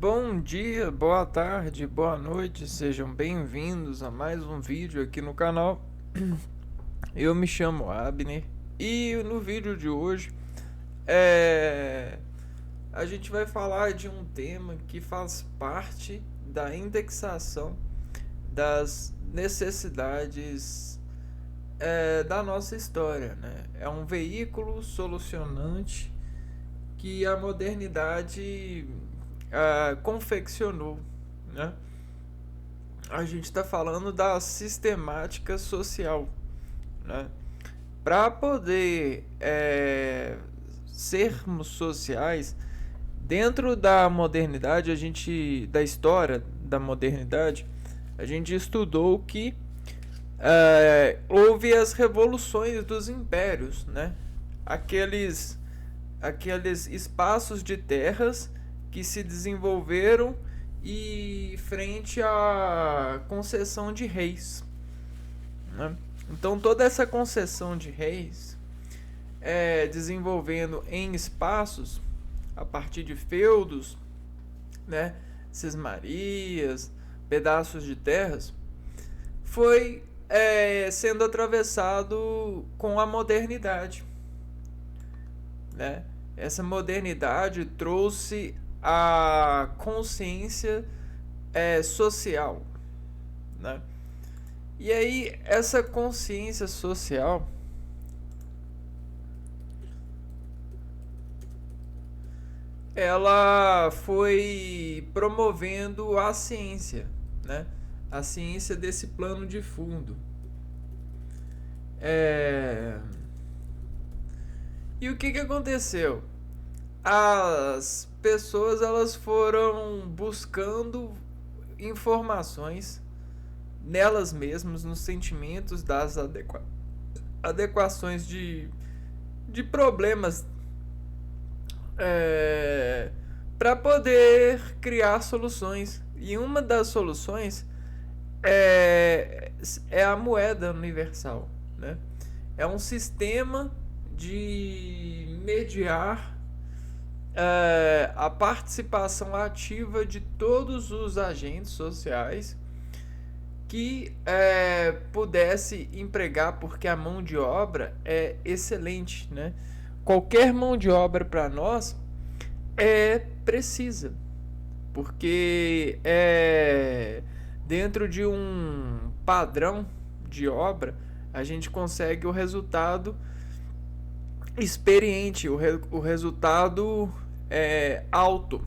Bom dia, boa tarde, boa noite, sejam bem-vindos a mais um vídeo aqui no canal. Eu me chamo Abner e no vídeo de hoje é... a gente vai falar de um tema que faz parte da indexação das necessidades da nossa história, né? É um veículo solucionante que a modernidade confeccionou, né? A gente está falando da sistemática social, né? Para poder sermos sociais dentro da modernidade, da história da modernidade, a gente estudou que houve as revoluções dos impérios, né? Aqueles espaços de terras que se desenvolveram e frente à concessão de reis, né? Então toda essa concessão de reis desenvolvendo em espaços a partir de feudos, né, cismarias, pedaços de terras, foi sendo atravessado com a modernidade, né? Essa modernidade trouxe a consciência social, né? E aí essa consciência social ela foi promovendo a ciência, né? A ciência desse plano de fundo. E o que aconteceu? As pessoas elas foram buscando informações nelas mesmas, nos sentimentos das adequações de problemas para poder criar soluções. E uma das soluções é a moeda universal, né? É um sistema de mediar a participação ativa de todos os agentes sociais que pudesse empregar, porque a mão de obra é excelente, né? Qualquer mão de obra para nós é precisa, porque dentro de um padrão de obra a gente consegue o resultado experiente, o resultado alto,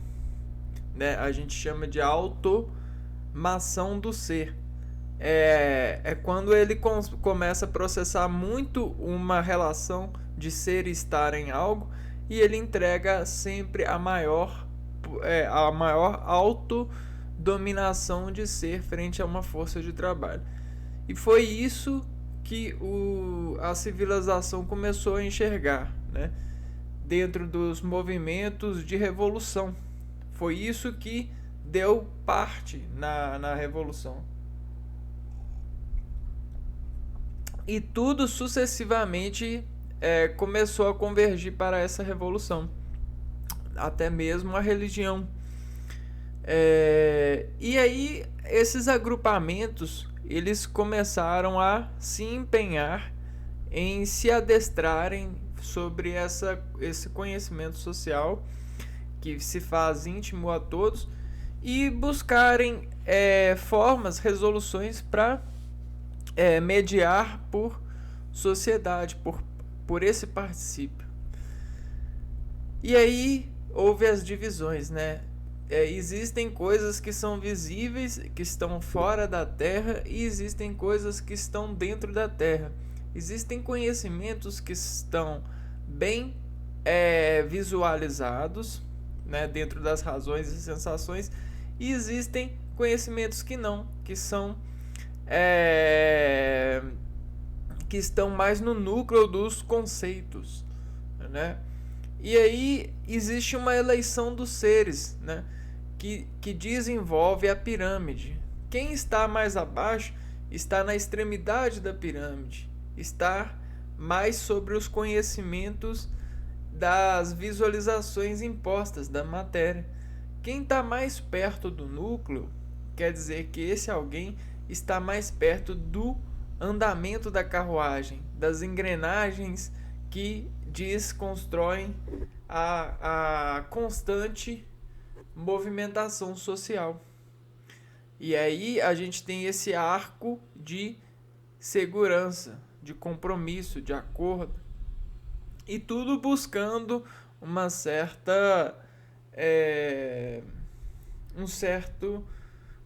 né? A gente chama de automação do ser. É quando ele começa a processar muito uma relação de ser e estar em algo, e ele entrega sempre a maior autodominação de ser frente a uma força de trabalho. E foi isso que a civilização começou a enxergar, né? Dentro dos movimentos de revolução. Foi isso que deu parte na revolução. E tudo sucessivamente começou a convergir para essa revolução. Até mesmo a religião. E aí esses agrupamentos eles começaram a se empenhar em se adestrarem sobre esse conhecimento social que se faz íntimo a todos e buscarem formas, resoluções para mediar por sociedade, por esse particípio. E aí houve as divisões, né? Existem coisas que são visíveis, que estão fora da Terra, e existem coisas que estão dentro da Terra. Existem conhecimentos que estão bem visualizados, né, dentro das razões e sensações, e existem conhecimentos que não, que são que estão mais no núcleo dos conceitos, né? E aí existe uma eleição dos seres, né, que desenvolve a pirâmide. Quem está mais abaixo está na extremidade da pirâmide, está mais sobre os conhecimentos das visualizações impostas da matéria. Quem está mais perto do núcleo quer dizer que esse alguém está mais perto do andamento da carruagem, das engrenagens que constroem a constante movimentação social. E aí a gente tem esse arco de segurança, de compromisso, de acordo, e tudo buscando uma certa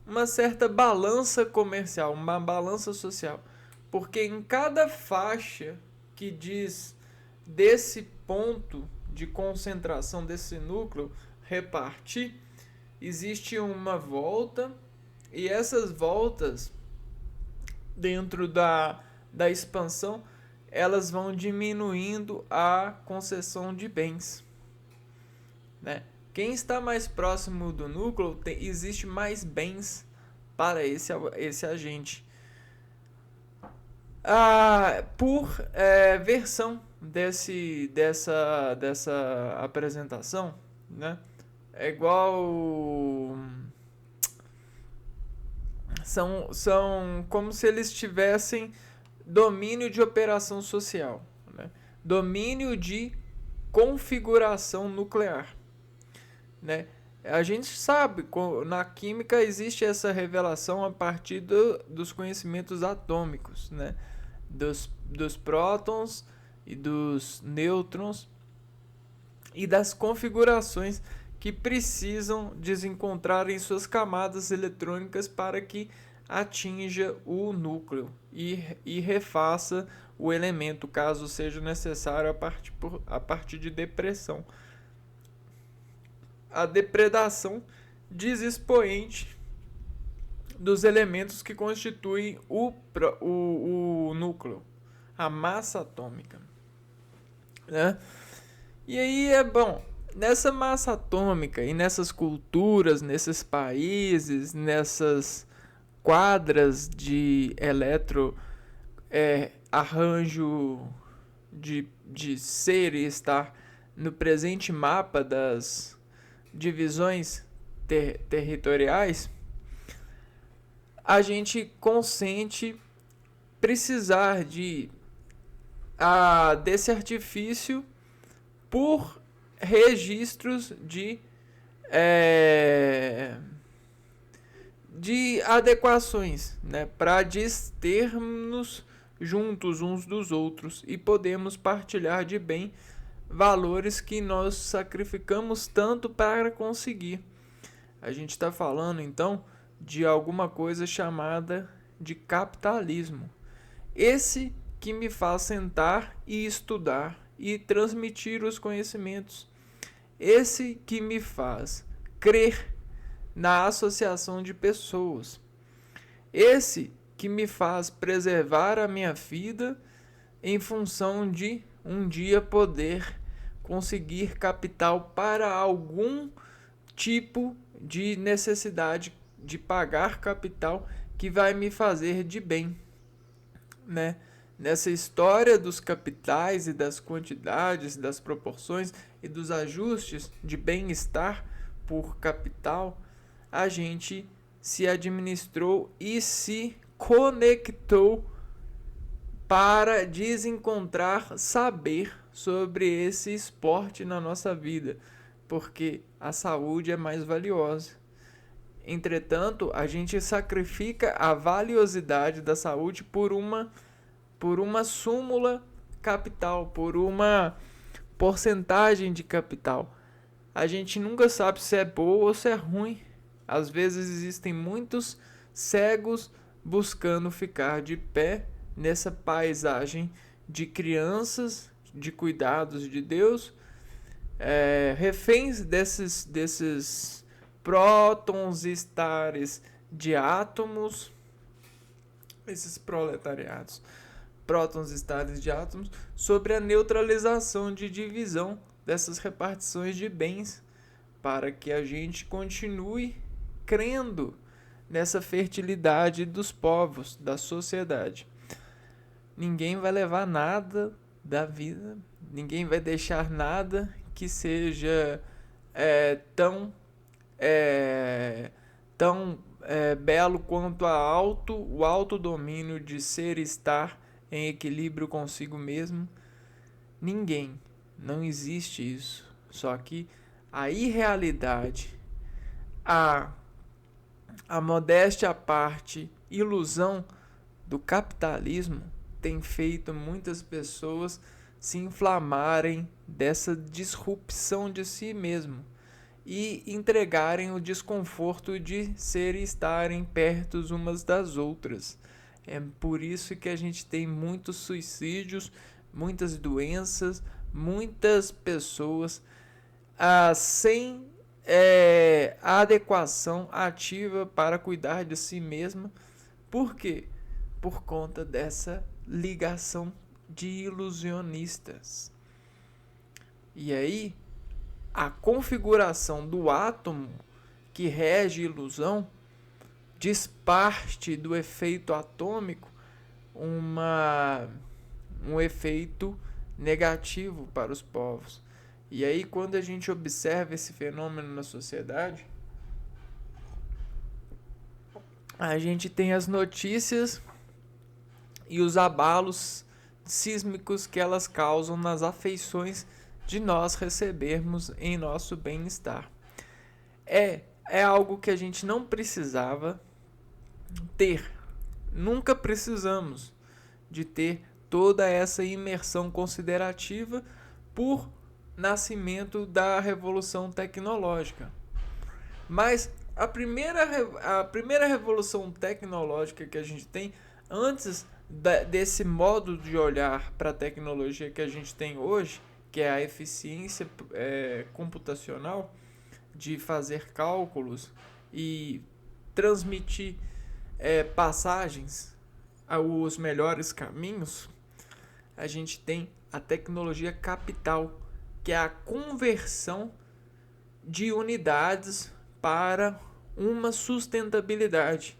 uma certa balança comercial, uma balança social, porque em cada faixa que diz desse ponto de concentração desse núcleo repartir, existe uma volta, e essas voltas dentro da expansão, elas vão diminuindo a concessão de bens, né? Quem está mais próximo do núcleo, existe mais bens para esse agente. Por versão dessa apresentação, né? É igual... São como se eles tivessem domínio de operação social, né? Domínio de configuração nuclear, né? A gente sabe, na química existe essa revelação a partir dos conhecimentos atômicos, né? Dos prótons e dos nêutrons e das configurações que precisam desencontrar em suas camadas eletrônicas para que atinja o núcleo e refaça o elemento, caso seja necessário, a partir de depressão. A depredação desexpoente dos elementos que constituem o núcleo, a massa atômica, né? E aí nessa massa atômica e nessas culturas, nesses países, nessas quadras de arranjo de ser e estar no presente mapa das divisões territoriais, a gente consente precisar desse artifício por registros de adequações, né, para termos juntos uns dos outros e podemos partilhar de bem valores que nós sacrificamos tanto para conseguir. A gente está falando então de alguma coisa chamada de capitalismo. Esse que me faz sentar e estudar e transmitir os conhecimentos. Esse que me faz crer na associação de pessoas. Esse que me faz preservar a minha vida em função de um dia poder conseguir capital para algum tipo de necessidade de pagar capital que vai me fazer de bem, né? Nessa história dos capitais e das quantidades, das proporções e dos ajustes de bem-estar por capital, a gente se administrou e se conectou para desencontrar saber sobre esse esporte na nossa vida, porque a saúde é mais valiosa. Entretanto, a gente sacrifica a valiosidade da saúde por uma súmula capital, por uma porcentagem de capital. A gente nunca sabe se é boa ou se é ruim. Às vezes existem muitos cegos buscando ficar de pé nessa paisagem de crianças, de cuidados de Deus, reféns desses prótons e estares de átomos, esses proletariados, prótons e estares de átomos, sobre a neutralização de divisão dessas repartições de bens, para que a gente continue crendo nessa fertilidade dos povos, da sociedade. Ninguém vai levar nada da vida, ninguém vai deixar nada que seja tão belo quanto o autodomínio de ser e estar em equilíbrio consigo mesmo? Ninguém. Não existe isso. Só que a irrealidade, a modéstia à parte, ilusão do capitalismo tem feito muitas pessoas se inflamarem dessa disrupção de si mesmo e entregarem o desconforto de ser e estarem perto umas das outras. É por isso que a gente tem muitos suicídios, muitas doenças, muitas pessoas sem adequação ativa para cuidar de si mesma. Por quê? Por conta dessa ligação de ilusionistas. E aí, a configuração do átomo que rege a ilusão desparte do efeito atômico um efeito negativo para os povos. E aí, quando a gente observa esse fenômeno na sociedade, a gente tem as notícias e os abalos sísmicos que elas causam nas afeições de nós recebermos em nosso bem-estar. É algo que a gente não precisava ter. Nunca precisamos de ter toda essa imersão considerativa por nascimento da revolução tecnológica. Mas a primeira revolução tecnológica que a gente tem, antes desse modo de olhar para a tecnologia que a gente tem hoje, que é a eficiência computacional, de fazer cálculos e transmitir passagens aos melhores caminhos, a gente tem a tecnologia capital, que é a conversão de unidades para uma sustentabilidade.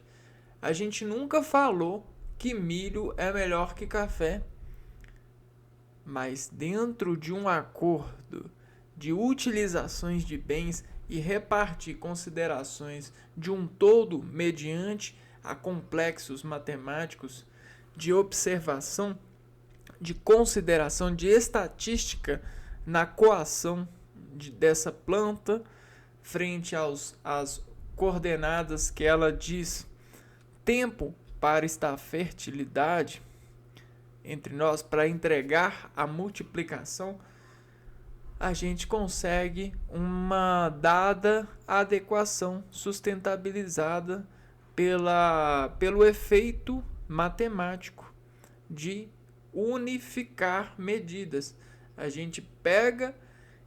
A gente nunca falou que milho é melhor que café, mas dentro de um acordo de utilizações de bens e repartir considerações de um todo mediante a complexos matemáticos de observação, de consideração, de estatística na coação dessa planta frente às coordenadas que ela diz, tempo para estar fertilidade entre nós, para entregar a multiplicação, a gente consegue uma dada adequação sustentabilizada pelo efeito matemático de unificar medidas. A gente pega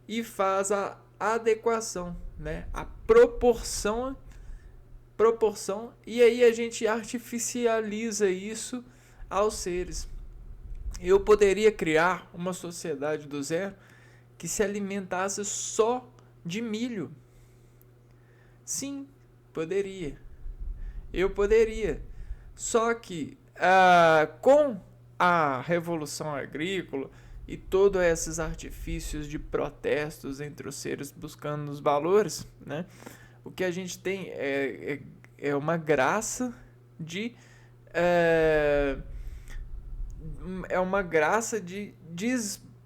e faz a adequação, né? A proporção, e aí a gente artificializa isso aos seres. Eu poderia criar uma sociedade do zero que se alimentasse só de milho. Sim, poderia. Eu poderia. Só que com a revolução agrícola e todos esses artifícios de protestos entre os seres buscando os valores, né? O que a gente tem é uma graça de uma graça de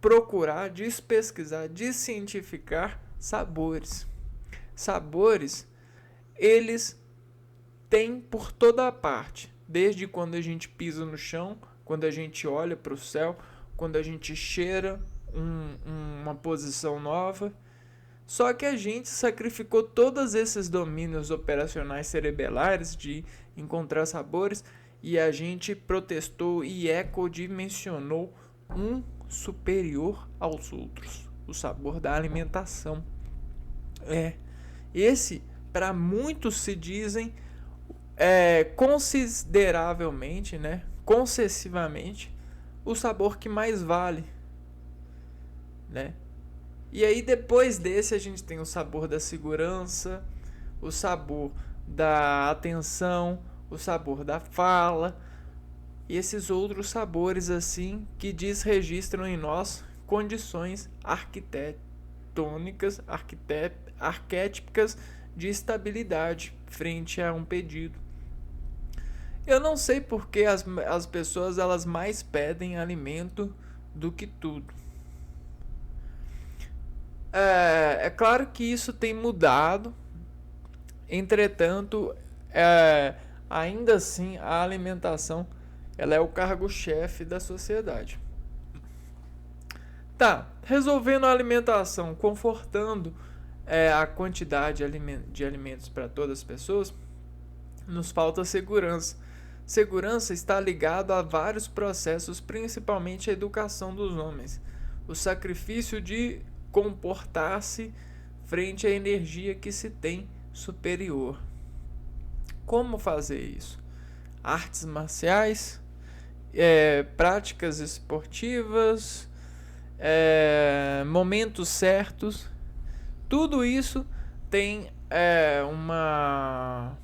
procurar, despesquisar, descientificar sabores. Sabores, eles têm por toda a parte, desde quando a gente pisa no chão, quando a gente olha para o céu, quando a gente cheira uma posição nova. Só que a gente sacrificou todos esses domínios operacionais cerebelares de encontrar sabores e a gente protestou e ecodimensionou um superior aos outros, o sabor da alimentação. Esse, para muitos se dizem consideravelmente, né, concessivamente, o sabor que mais vale, né? E aí depois desse a gente tem o sabor da segurança, o sabor da atenção, o sabor da fala e esses outros sabores assim que desregistram em nós condições arquitetônicas, arquétipicas de estabilidade frente a um pedido. Eu não sei porque as pessoas elas mais pedem alimento do que tudo. É claro que isso tem mudado, entretanto, ainda assim a alimentação ela é o cargo-chefe da sociedade. Tá, resolvendo a alimentação, confortando a quantidade de alimentos para todas as pessoas, nos falta segurança. Segurança está ligado a vários processos, principalmente a educação dos homens. O sacrifício de comportar-se frente à energia que se tem superior. Como fazer isso? Artes marciais, práticas esportivas, momentos certos. Tudo isso tem uma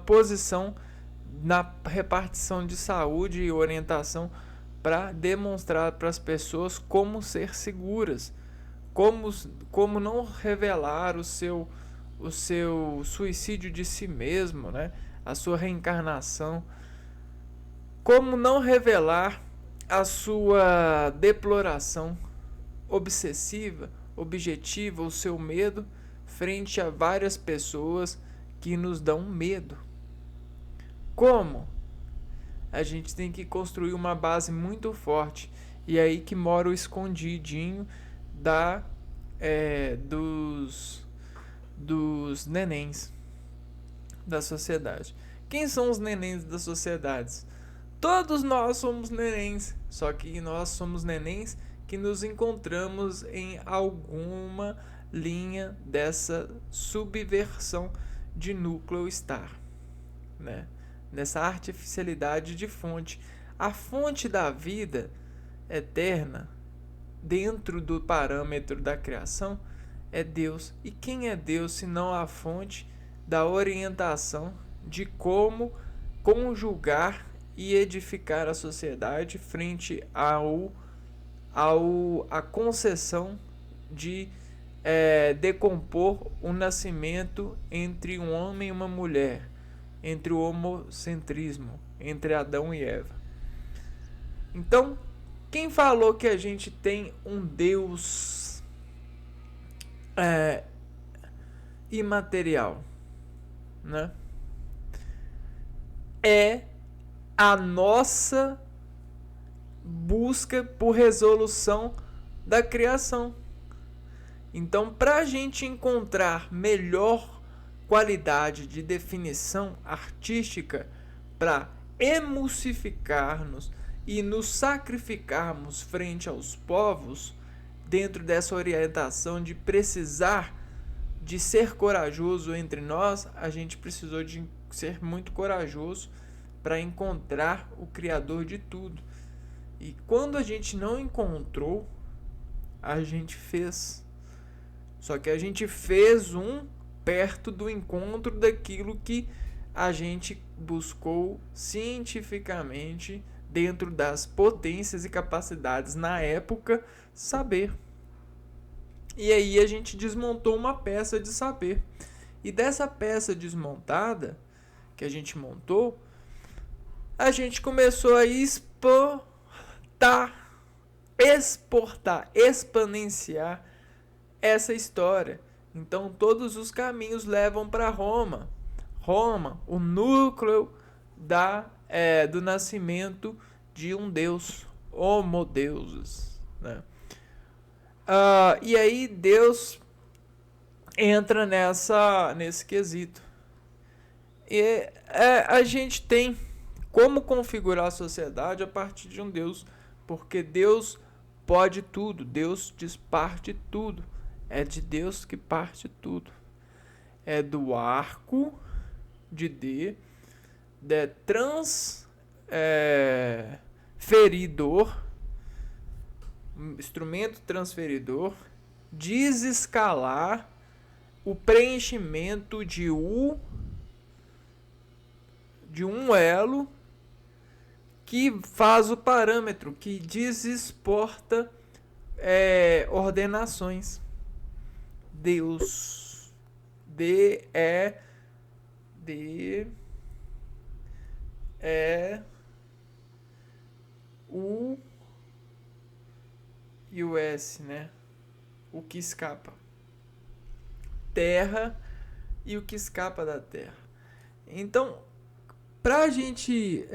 posição na repartição de saúde e orientação para demonstrar para as pessoas como ser seguras, como não revelar o seu suicídio de si mesmo, né? A sua reencarnação, como não revelar a sua deploração obsessiva, objetiva, o seu medo frente a várias pessoas que nos dão medo. Como? A gente tem que construir uma base muito forte. E é aí que mora o escondidinho dos nenéns da sociedade. Quem são os nenéns das sociedades? Todos nós somos nenéns, só que nós somos nenéns que nos encontramos em alguma linha dessa subversão de núcleo estar, né? Nessa artificialidade de fonte. A fonte da vida eterna, dentro do parâmetro da criação, é Deus. E quem é Deus senão a fonte da orientação de como conjugar e edificar a sociedade frente à concessão de decompor o nascimento entre um homem e uma mulher, entre o homocentrismo, entre Adão e Eva. Então, quem falou que a gente tem um Deus imaterial, né? É a nossa busca por resolução da criação. Então, para a gente encontrar melhor qualidade de definição artística, para emulsificar-nos e nos sacrificarmos frente aos povos, dentro dessa orientação de precisar de ser corajoso entre nós, a gente precisou de ser muito corajoso para encontrar o Criador de tudo. E quando a gente não encontrou, a gente fez. Só que a gente fez perto do encontro daquilo que a gente buscou cientificamente, dentro das potências e capacidades na época, saber. E aí a gente desmontou uma peça de saber. E dessa peça desmontada, que a gente montou, a gente começou a exportar, exponenciar essa história. Então todos os caminhos levam para Roma. Roma, o núcleo do nascimento de um deus, homodeuses, né? E aí Deus entra nesse quesito. E a gente tem como configurar a sociedade a partir de um Deus, porque Deus pode tudo, Deus desparte tudo. É de Deus que parte tudo. É do arco de D, transferidor, instrumento transferidor, desescalar o preenchimento de um elo que faz o parâmetro, que desesporta ordenações. Deus. é o e o S, né? O que escapa. Terra e o que escapa da Terra. Então, pra gente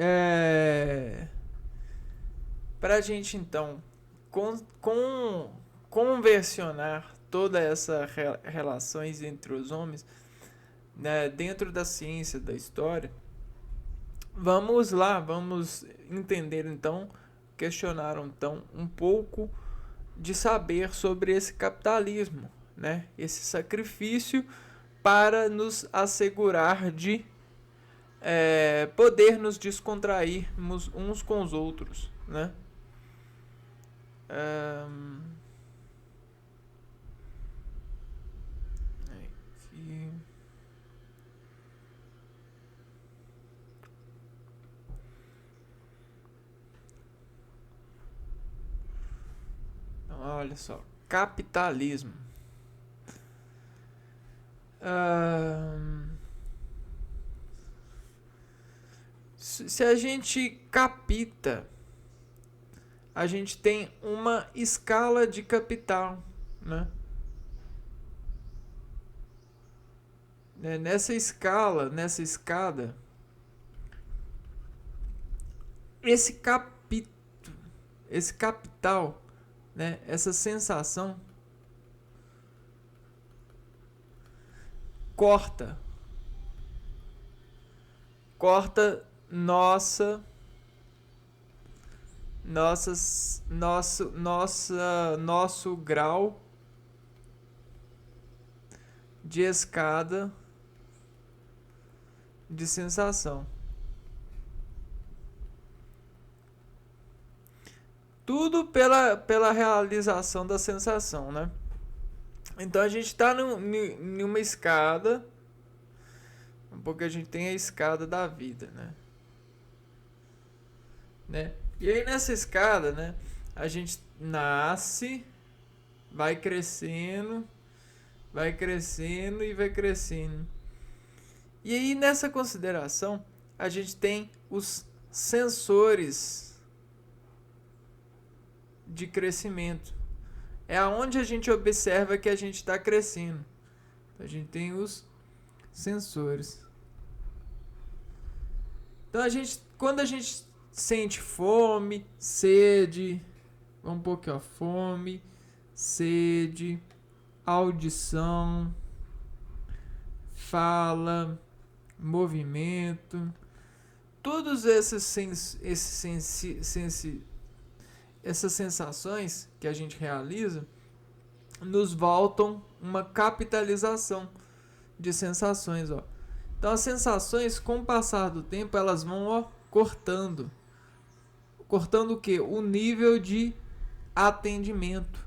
então conversionar todas essas relações entre os homens, né, dentro da ciência da história, vamos lá, vamos entender então, questionar então um pouco de saber sobre esse capitalismo, né? Esse sacrifício para nos assegurar de poder nos descontrairmos uns com os outros, né? Aqui. Então, olha só, capitalismo. Se a gente capta, a gente tem uma escala de capital, né? Nessa escala, nessa escada, esse capital, né? Essa sensação corta nosso grau de escada de sensação. Tudo pela realização da sensação, né? Então a gente está numa escada, porque a gente tem a escada da vida, né? E aí nessa escada, né, a gente nasce, vai crescendo e vai crescendo. E aí nessa consideração, a gente tem os sensores de crescimento. É aonde a gente observa que a gente está crescendo. A gente tem os sensores. Então quando a gente sente fome, sede, vamos pôr aqui, ó, fome, sede, audição, fala, movimento, todos essas sensações que a gente realiza nos voltam uma capitalização de sensações, ó. Então as sensações, com o passar do tempo, elas vão, ó, cortando o que? O nível de atendimento,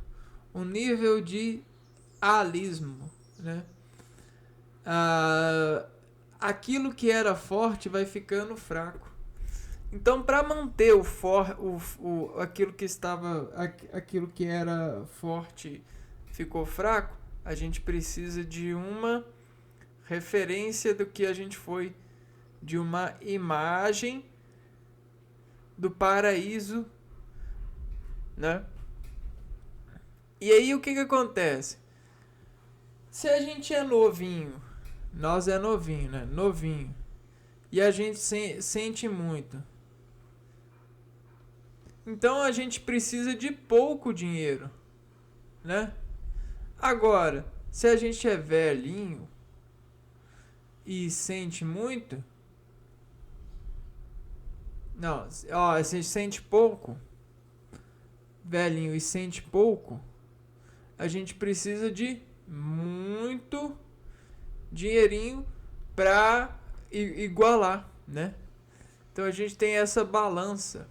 o nível de alismo, né? Aquilo que era forte vai ficando fraco. Então, para manter aquilo que era forte ficou fraco, a gente precisa de uma referência do que a gente foi, de uma imagem do paraíso, né? E aí o que acontece? Se a gente é novinho, nós é novinho, né? Novinho. E a gente sente muito. Então a gente precisa de pouco dinheiro, né? Agora, se a gente é velhinho e sente muito, não, ó, se a gente sente pouco, velhinho e sente pouco, a gente precisa de muito dinheirinho para igualar, né? Então a gente tem essa balança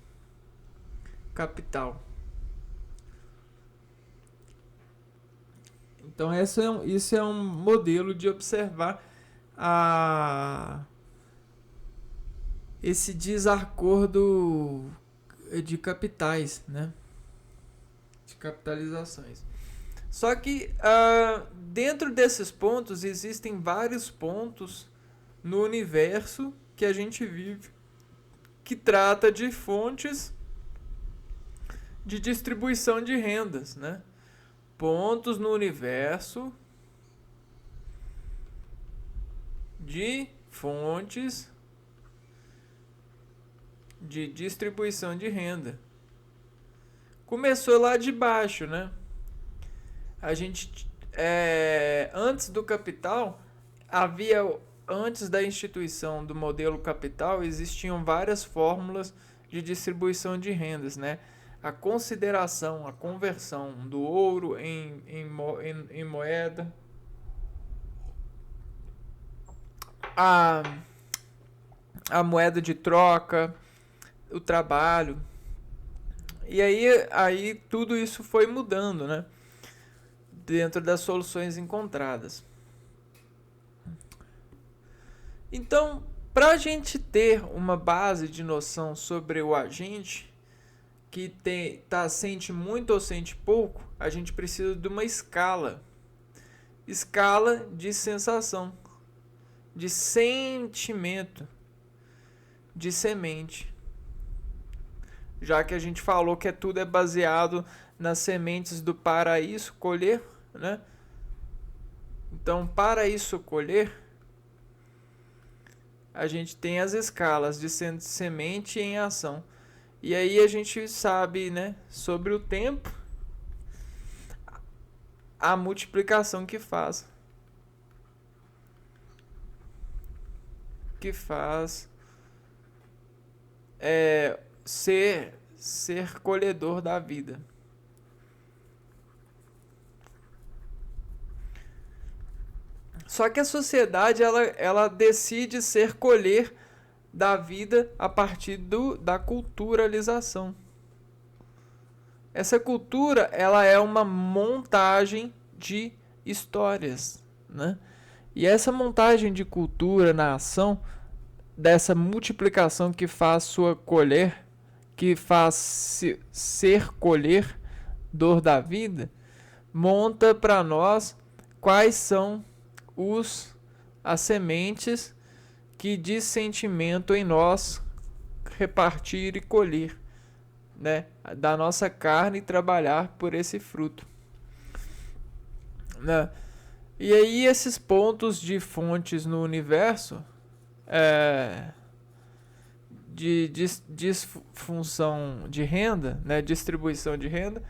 capital. Então isso é um modelo de observar esse desacordo de capitais, né? De capitalizações. Só que dentro desses pontos existem vários pontos no universo que a gente vive que trata de fontes de distribuição de rendas, né? Pontos no universo de fontes de distribuição de renda. Começou lá de baixo, né? A gente, antes do capital, antes da instituição do modelo capital, existiam várias fórmulas de distribuição de rendas, né? A consideração, a conversão do ouro em moeda, a, a moeda de troca, o trabalho. E aí tudo isso foi mudando, né? Dentro das soluções encontradas. Então, para a gente ter uma base de noção sobre o agente que sente muito ou sente pouco, a gente precisa de uma escala. Escala de sensação, de sentimento, de semente. Já que a gente falou que tudo é baseado nas sementes do para isso colher, né? Então, para isso colher, a gente tem as escalas de semente em ação. E aí a gente sabe, né, sobre o tempo, a multiplicação que faz. Ser colhedor da vida. Só que a sociedade ela decide ser colher da vida a partir da culturalização. Essa cultura ela é uma montagem de histórias, né? E essa montagem de cultura na ação, dessa multiplicação que faz sua colher, que faz ser colher dor da vida, monta para nós quais são as sementes que de sentimento em nós repartir e colher, né, da nossa carne e trabalhar por esse fruto, né? E aí esses pontos de fontes no universo de disfunção de renda, né, distribuição de renda,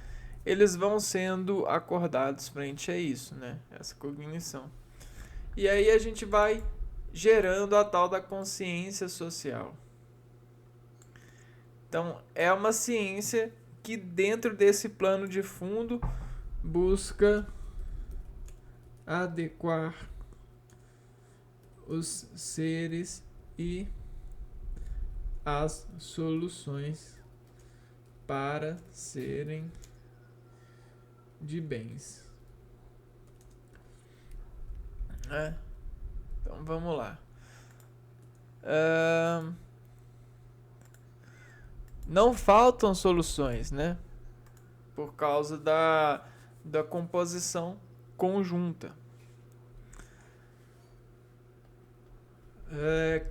eles vão sendo acordados frente a isso, né, essa cognição. E aí a gente vai gerando a tal da consciência social. Então, é uma ciência que dentro desse plano de fundo busca adequar os seres e as soluções para serem de bens. Então vamos lá. Não faltam soluções, né? Por causa da composição conjunta.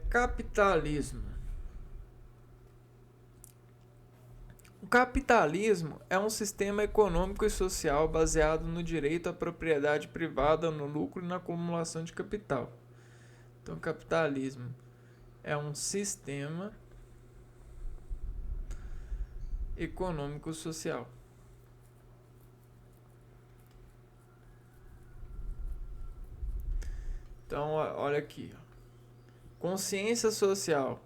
Capitalismo. O capitalismo é um sistema econômico e social baseado no direito à propriedade privada, no lucro e na acumulação de capital. Então, o capitalismo é um sistema econômico social. Então, olha aqui. Consciência social.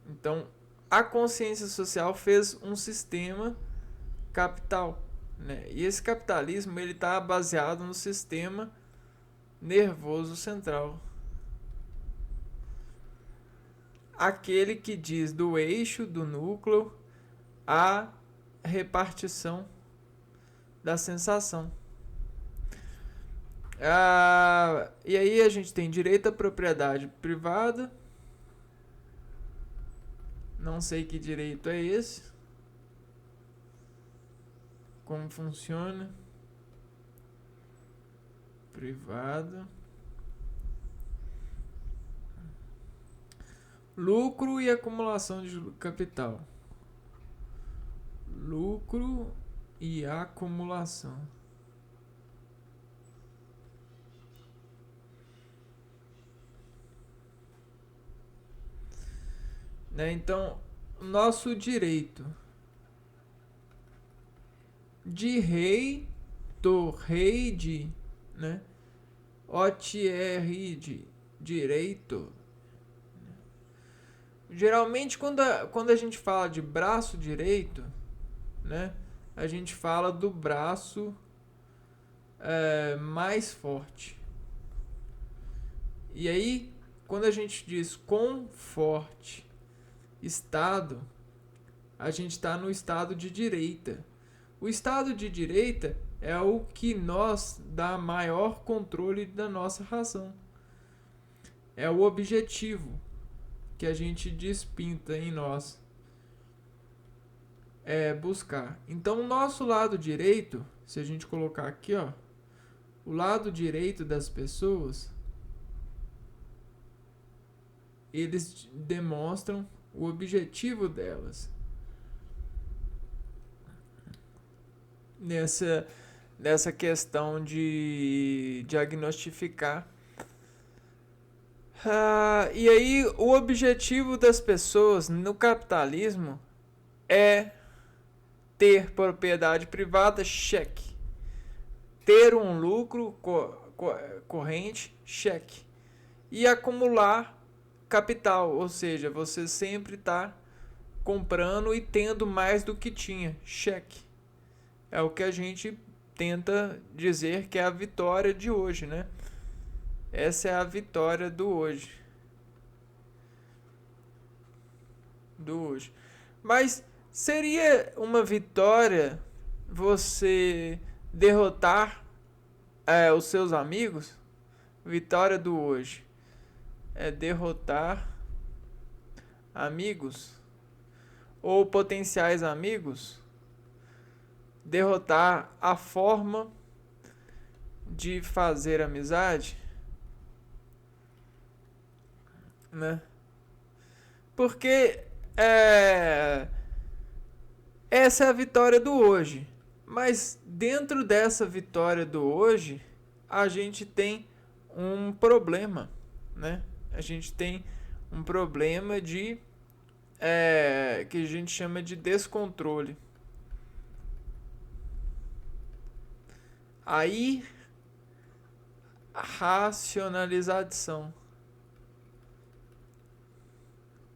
Então, a consciência social fez um sistema capital, né? E esse capitalismo ele está baseado no sistema nervoso central, aquele que diz do eixo, do núcleo, a repartição da sensação. E aí a gente tem direito à propriedade privada. Não sei que direito é esse. Como funciona? Privado. Lucro e acumulação de capital. Lucro e acumulação. Né? Então, nosso direito de rei, do rei de, né? OTR de direito. Geralmente, quando a gente fala de braço direito, né? A gente fala do braço mais forte. E aí, quando a gente diz com forte estado, a gente está no estado de direita. O estado de direita é o que nos dá maior controle da nossa razão. É o objetivo que a gente despinta em nós. É buscar. Então, o nosso lado direito, se a gente colocar aqui, ó, o lado direito das pessoas, eles demonstram o objetivo delas. Nessa questão de diagnosticar. E aí, o objetivo das pessoas no capitalismo é ter propriedade privada, cheque. Ter um lucro corrente, cheque. E acumular capital, ou seja, você sempre está comprando e tendo mais do que tinha, cheque. É o que a gente tenta dizer que é a vitória de hoje, né? Essa é a vitória do hoje. Mas seria uma vitória você derrotar os seus amigos? Vitória do hoje é derrotar amigos ou potenciais amigos? Derrotar a forma de fazer amizade, né? Porque essa é a vitória do hoje. Mas dentro dessa vitória do hoje, a gente tem um problema, né? A gente tem um problema de que a gente chama de descontrole. Aí, racionalização.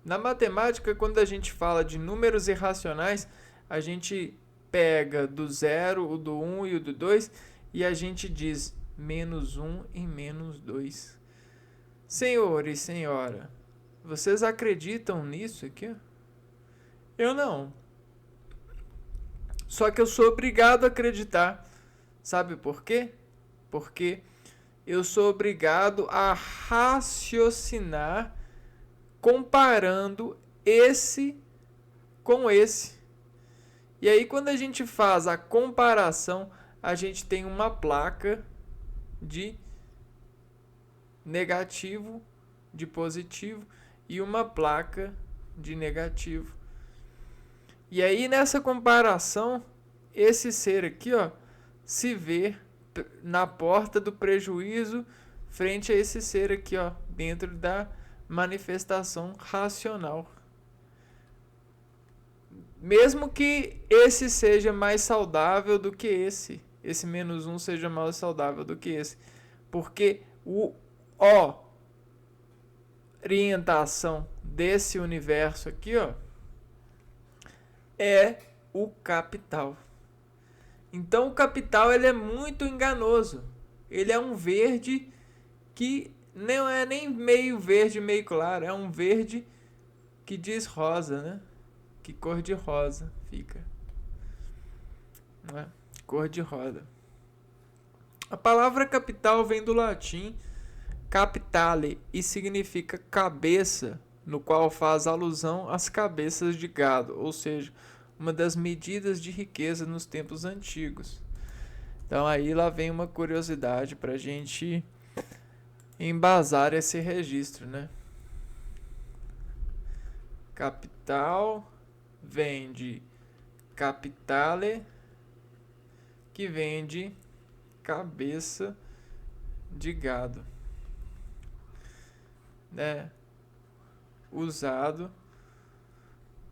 Na matemática, quando a gente fala de números irracionais, a gente pega do 0, o do 1 e o do 2 e a gente diz menos 1 e menos 2. Senhor e senhora, vocês acreditam nisso aqui? Eu não. Só que eu sou obrigado a acreditar. Sabe por quê? Porque eu sou obrigado a raciocinar comparando esse com esse. E aí, quando a gente faz a comparação, a gente tem uma placa de negativo, de positivo e uma placa de negativo. E aí, nessa comparação, esse ser aqui, ó, se vê na porta do prejuízo frente a esse ser aqui, ó, dentro da manifestação racional. Mesmo que esse seja mais saudável do que esse menos 1 seja mais saudável do que esse. Porque orientação desse universo aqui, ó, é o capital. Então o capital ele é muito enganoso. Ele é um verde que não é nem meio verde, meio claro. É um verde que diz rosa, né? Que cor de rosa fica. Né? Cor de rosa. A palavra capital vem do latim capitale e significa cabeça, no qual faz alusão às cabeças de gado, ou seja, uma das medidas de riqueza nos tempos antigos. Então aí lá vem uma curiosidade para a gente embasar esse registro, né? Capital vem de capitale, que vem de cabeça de gado, né? Usado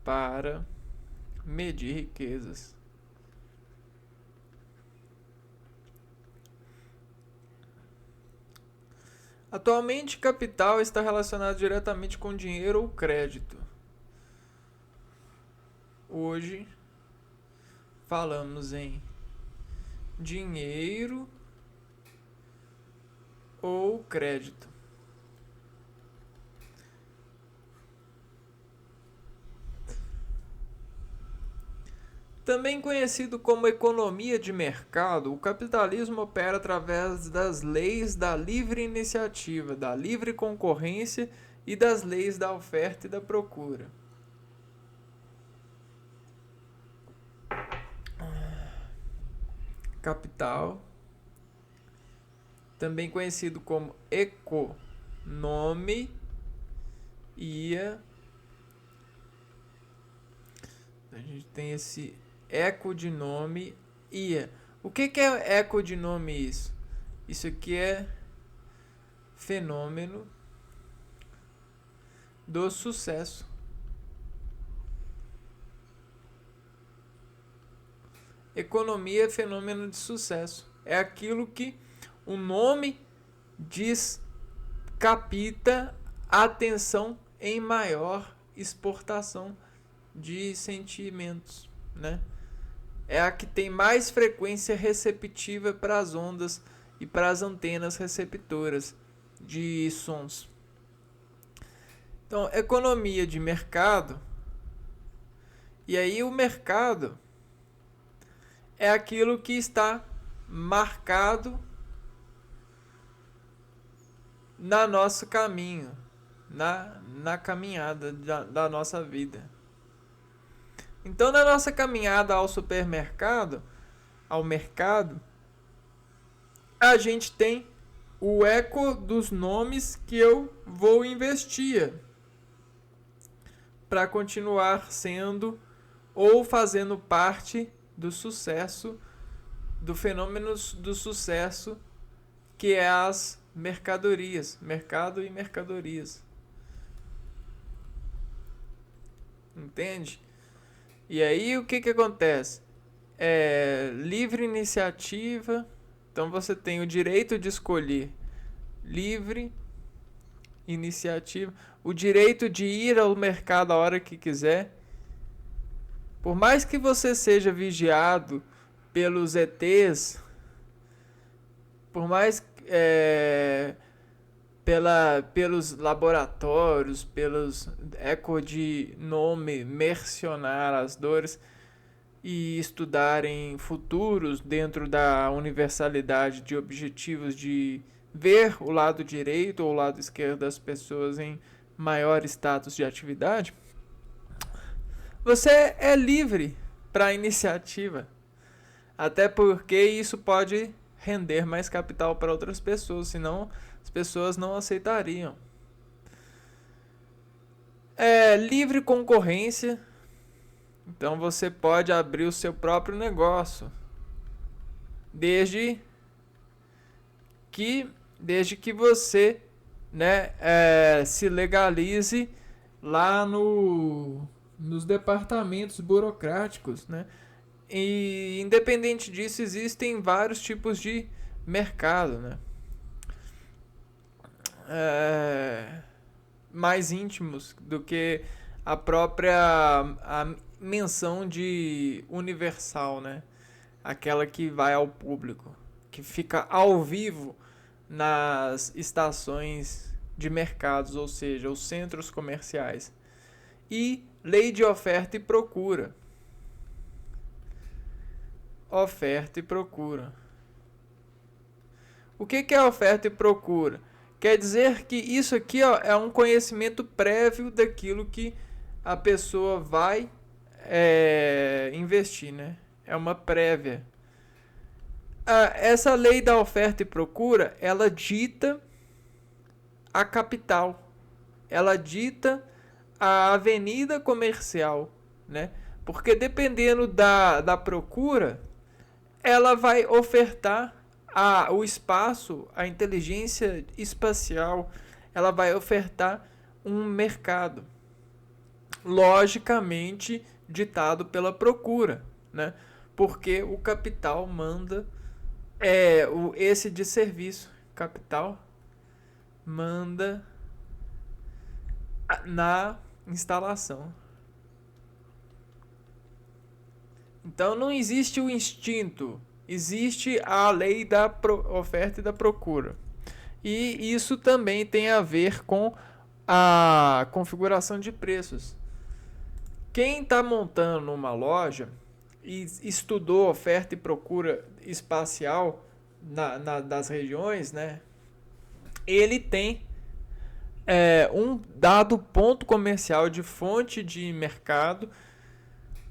para medir riquezas. Atualmente, capital está relacionado diretamente com dinheiro ou crédito. Hoje, falamos em dinheiro ou crédito. Também conhecido como economia de mercado, o capitalismo opera através das leis da livre iniciativa, da livre concorrência e das leis da oferta e da procura. Capital, também conhecido como economia, a gente tem esse ecodinome IA. O que é ecodinome isso? Isso aqui é fenômeno do sucesso. Economia é fenômeno de sucesso. É aquilo que o nome diz, capta atenção em maior exportação de sentimentos, né? É a que tem mais frequência receptiva para as ondas e para as antenas receptoras de sons. Então, economia de mercado. E aí o mercado é aquilo que está marcado na nosso caminho, na caminhada da nossa vida. Então, na nossa caminhada ao supermercado, ao mercado, a gente tem o eco dos nomes que eu vou investir para continuar sendo ou fazendo parte do sucesso, do fenômeno do sucesso, que é as mercadorias, mercado e mercadorias. Entende? E aí o que acontece? É livre iniciativa, então você tem o direito de escolher. Livre iniciativa, o direito de ir ao mercado a hora que quiser. Por mais que você seja vigiado pelos ETs, por mais pelos laboratórios, pelos ecodinome mercionar as dores e estudarem futuros dentro da universalidade de objetivos de ver o lado direito ou o lado esquerdo das pessoas em maior status de atividade, você é livre para a iniciativa. Até porque isso pode render mais capital para outras pessoas, senão as pessoas não aceitariam. É livre concorrência, então você pode abrir o seu próprio negócio, desde que você, né, se legalize lá nos departamentos burocráticos, né? E independente disso, existem vários tipos de mercado, né? Mais íntimos do que a própria menção de universal, né? Aquela que vai ao público, que fica ao vivo nas estações de mercados, ou seja, os centros comerciais. E lei de oferta e procura. Oferta e procura. O que é oferta e procura? Quer dizer que isso aqui, ó, é um conhecimento prévio daquilo que a pessoa vai investir, né? É uma prévia. Essa lei da oferta e procura, ela dita a capital. Ela dita a avenida comercial, né? Porque dependendo da procura, ela vai ofertar o espaço, a inteligência espacial, ela vai ofertar um mercado, logicamente ditado pela procura, né? Porque o capital manda esse de serviço. Capital manda na instalação. Então não existe o instinto, existe a lei da oferta e da procura. E isso também tem a ver com a configuração de preços. Quem está montando uma loja e estudou oferta e procura espacial das regiões, né? Ele tem um dado ponto comercial de fonte de mercado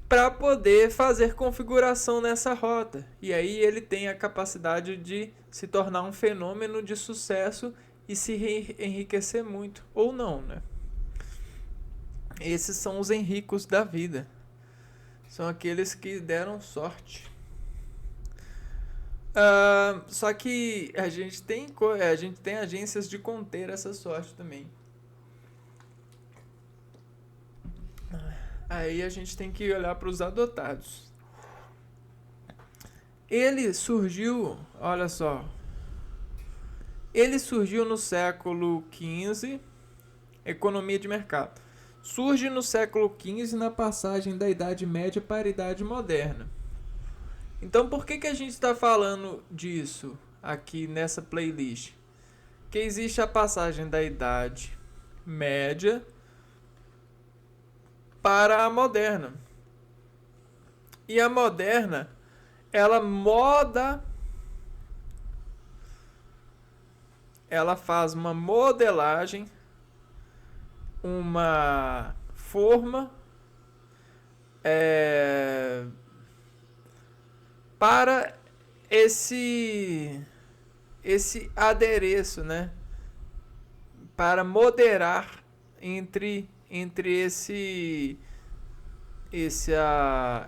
para poder fazer configuração nessa rota. E aí ele tem a capacidade de se tornar um fenômeno de sucesso e se enriquecer muito. Ou não, né? Esses são os enricos da vida. São aqueles que deram sorte. Só que a gente tem agências de conter essa sorte também. Aí a gente tem que olhar para os adotados. Ele surgiu, olha só. Ele surgiu no século XV, economia de mercado. Surge no século XV na passagem da Idade Média para a Idade Moderna. Então por que a gente está falando disso aqui nessa playlist? Que existe a passagem da Idade Média para a moderna. E a moderna, ela faz uma modelagem, uma forma para esse adereço, né? Para moderar entre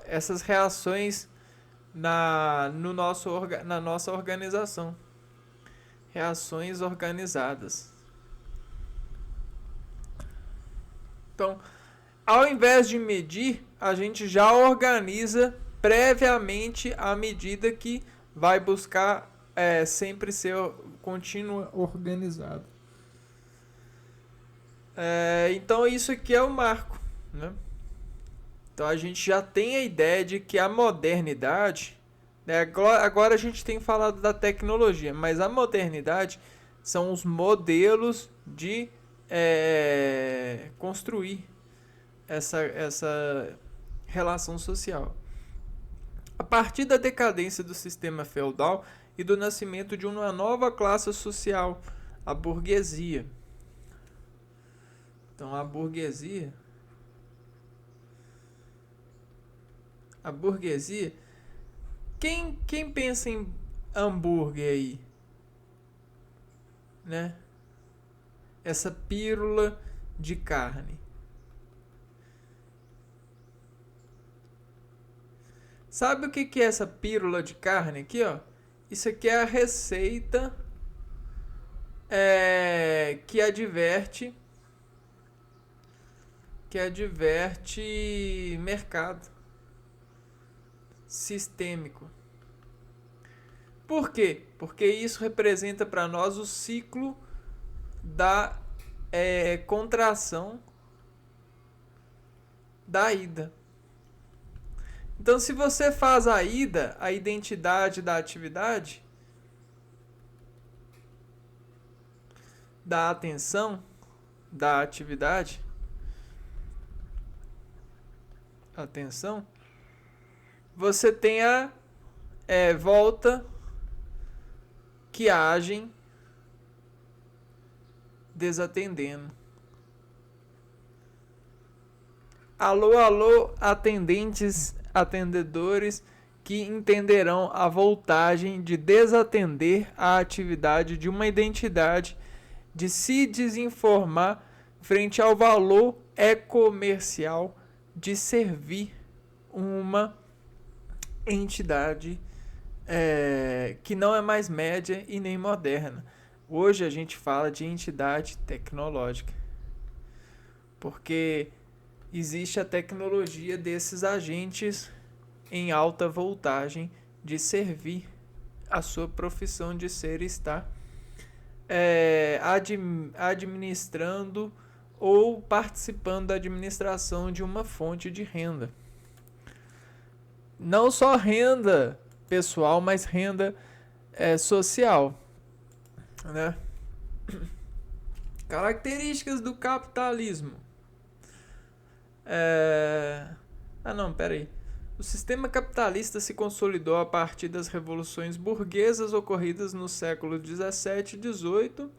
essas reações na nossa organização. Reações organizadas. Então, ao invés de medir, a gente já organiza previamente a medida que vai buscar sempre ser contínua organizado. Então isso aqui é o marco, né? Então a gente já tem a ideia de que a modernidade, né, agora a gente tem falado da tecnologia, mas a modernidade são os modelos de construir essa relação social. A partir da decadência do sistema feudal e do nascimento de uma nova classe social, a burguesia. Então a burguesia, quem pensa em hambúrguer aí, né? Essa pílula de carne. Sabe o que é essa pílula de carne aqui, ó? Isso aqui é a receita que adverte mercado sistêmico. Por quê? Porque isso representa para nós o ciclo da contração da ida. Então, se você faz a ida, a identidade da atividade, da atenção da atividade, atenção, você tem a volta que agem desatendendo. Alô, alô, atendedores que entenderão a voltagem de desatender a atividade de uma identidade, de se desinformar frente ao valor comercial de servir uma entidade que não é mais média e nem moderna. Hoje a gente fala de entidade tecnológica, porque existe a tecnologia desses agentes em alta voltagem de servir a sua profissão de ser e estar administrando ou participando da administração de uma fonte de renda. Não só renda pessoal, mas renda social, né? Características do capitalismo. Peraí. O sistema capitalista se consolidou a partir das revoluções burguesas ocorridas nos séculos 17 e 18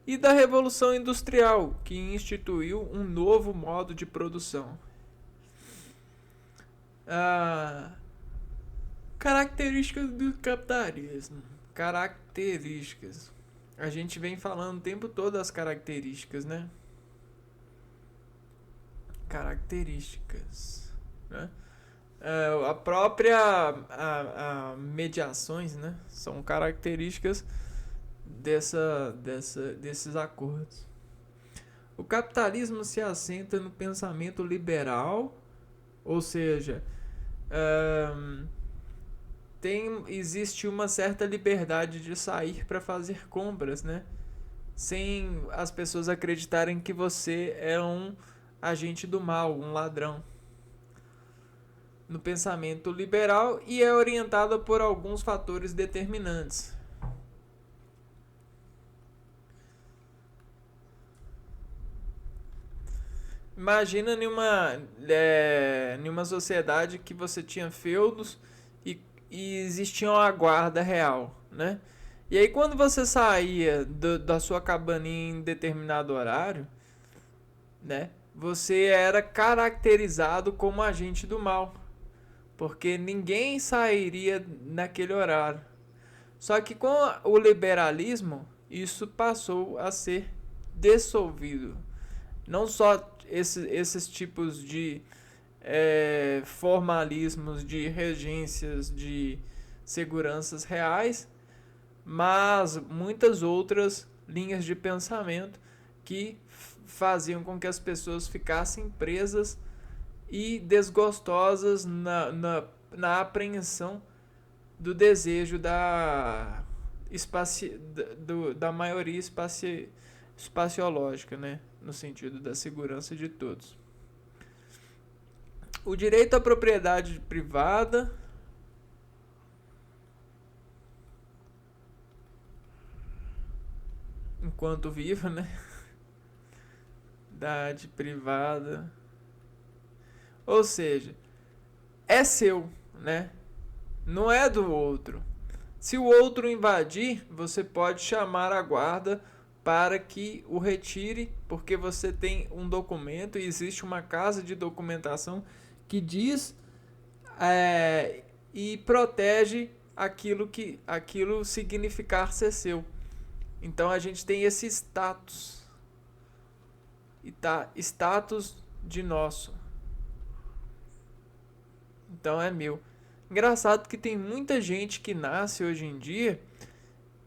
e da Revolução Industrial, que instituiu um novo modo de produção. Características do capitalismo. Características. A gente vem falando o tempo todo das características, né? Características, né? A própria mediações, né? São características desses acordos. O capitalismo se assenta no pensamento liberal, ou seja, existe uma certa liberdade de sair para fazer compras, né? Sem as pessoas acreditarem que você é um agente do mal, um ladrão. No pensamento liberal, e é orientada por alguns fatores determinantes. Imagina numa sociedade que você tinha feudos e existia uma guarda real, né? E aí quando você saía da sua cabaninha em determinado horário, né? Você era caracterizado como agente do mal, porque ninguém sairia naquele horário. Só que com o liberalismo, isso passou a ser dissolvido. Não só esses tipos de formalismos, de regências, de seguranças reais, mas muitas outras linhas de pensamento que faziam com que as pessoas ficassem presas e desgostosas na apreensão do desejo da maioria espaciológica, né? No sentido da segurança de todos. O direito à propriedade privada, enquanto viva, né? Propriedade privada, ou seja, é seu, né? Não é do outro. Se o outro invadir, você pode chamar a guarda para que o retire, porque você tem um documento e existe uma casa de documentação que diz e protege aquilo significar ser seu. Então a gente tem esse status. E tá status de nosso. Então é meu. Engraçado que tem muita gente que nasce hoje em dia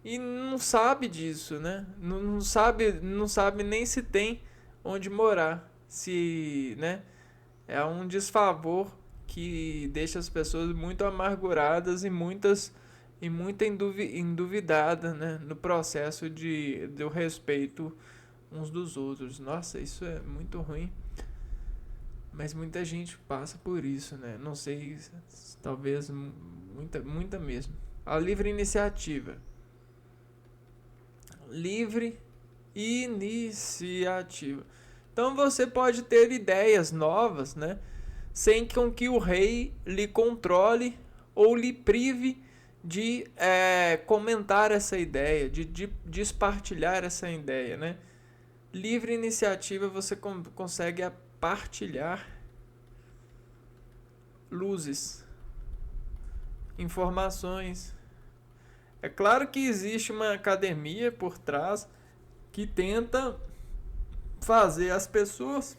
e não sabe disso, né? Não sabe nem se tem onde morar. Se, né? É um desfavor que deixa as pessoas muito amarguradas e muito enduvidadas, né? No processo do respeito uns dos outros. Nossa, isso é muito ruim. Mas muita gente passa por isso, né? Não sei, talvez muita mesmo. A livre iniciativa. Livre iniciativa. Então você pode ter ideias novas, né? Sem que o rei lhe controle ou lhe prive de comentar essa ideia, de partilhar essa ideia, né? Livre iniciativa, você consegue partilhar luzes, informações. É claro que existe uma academia por trás que tenta fazer as pessoas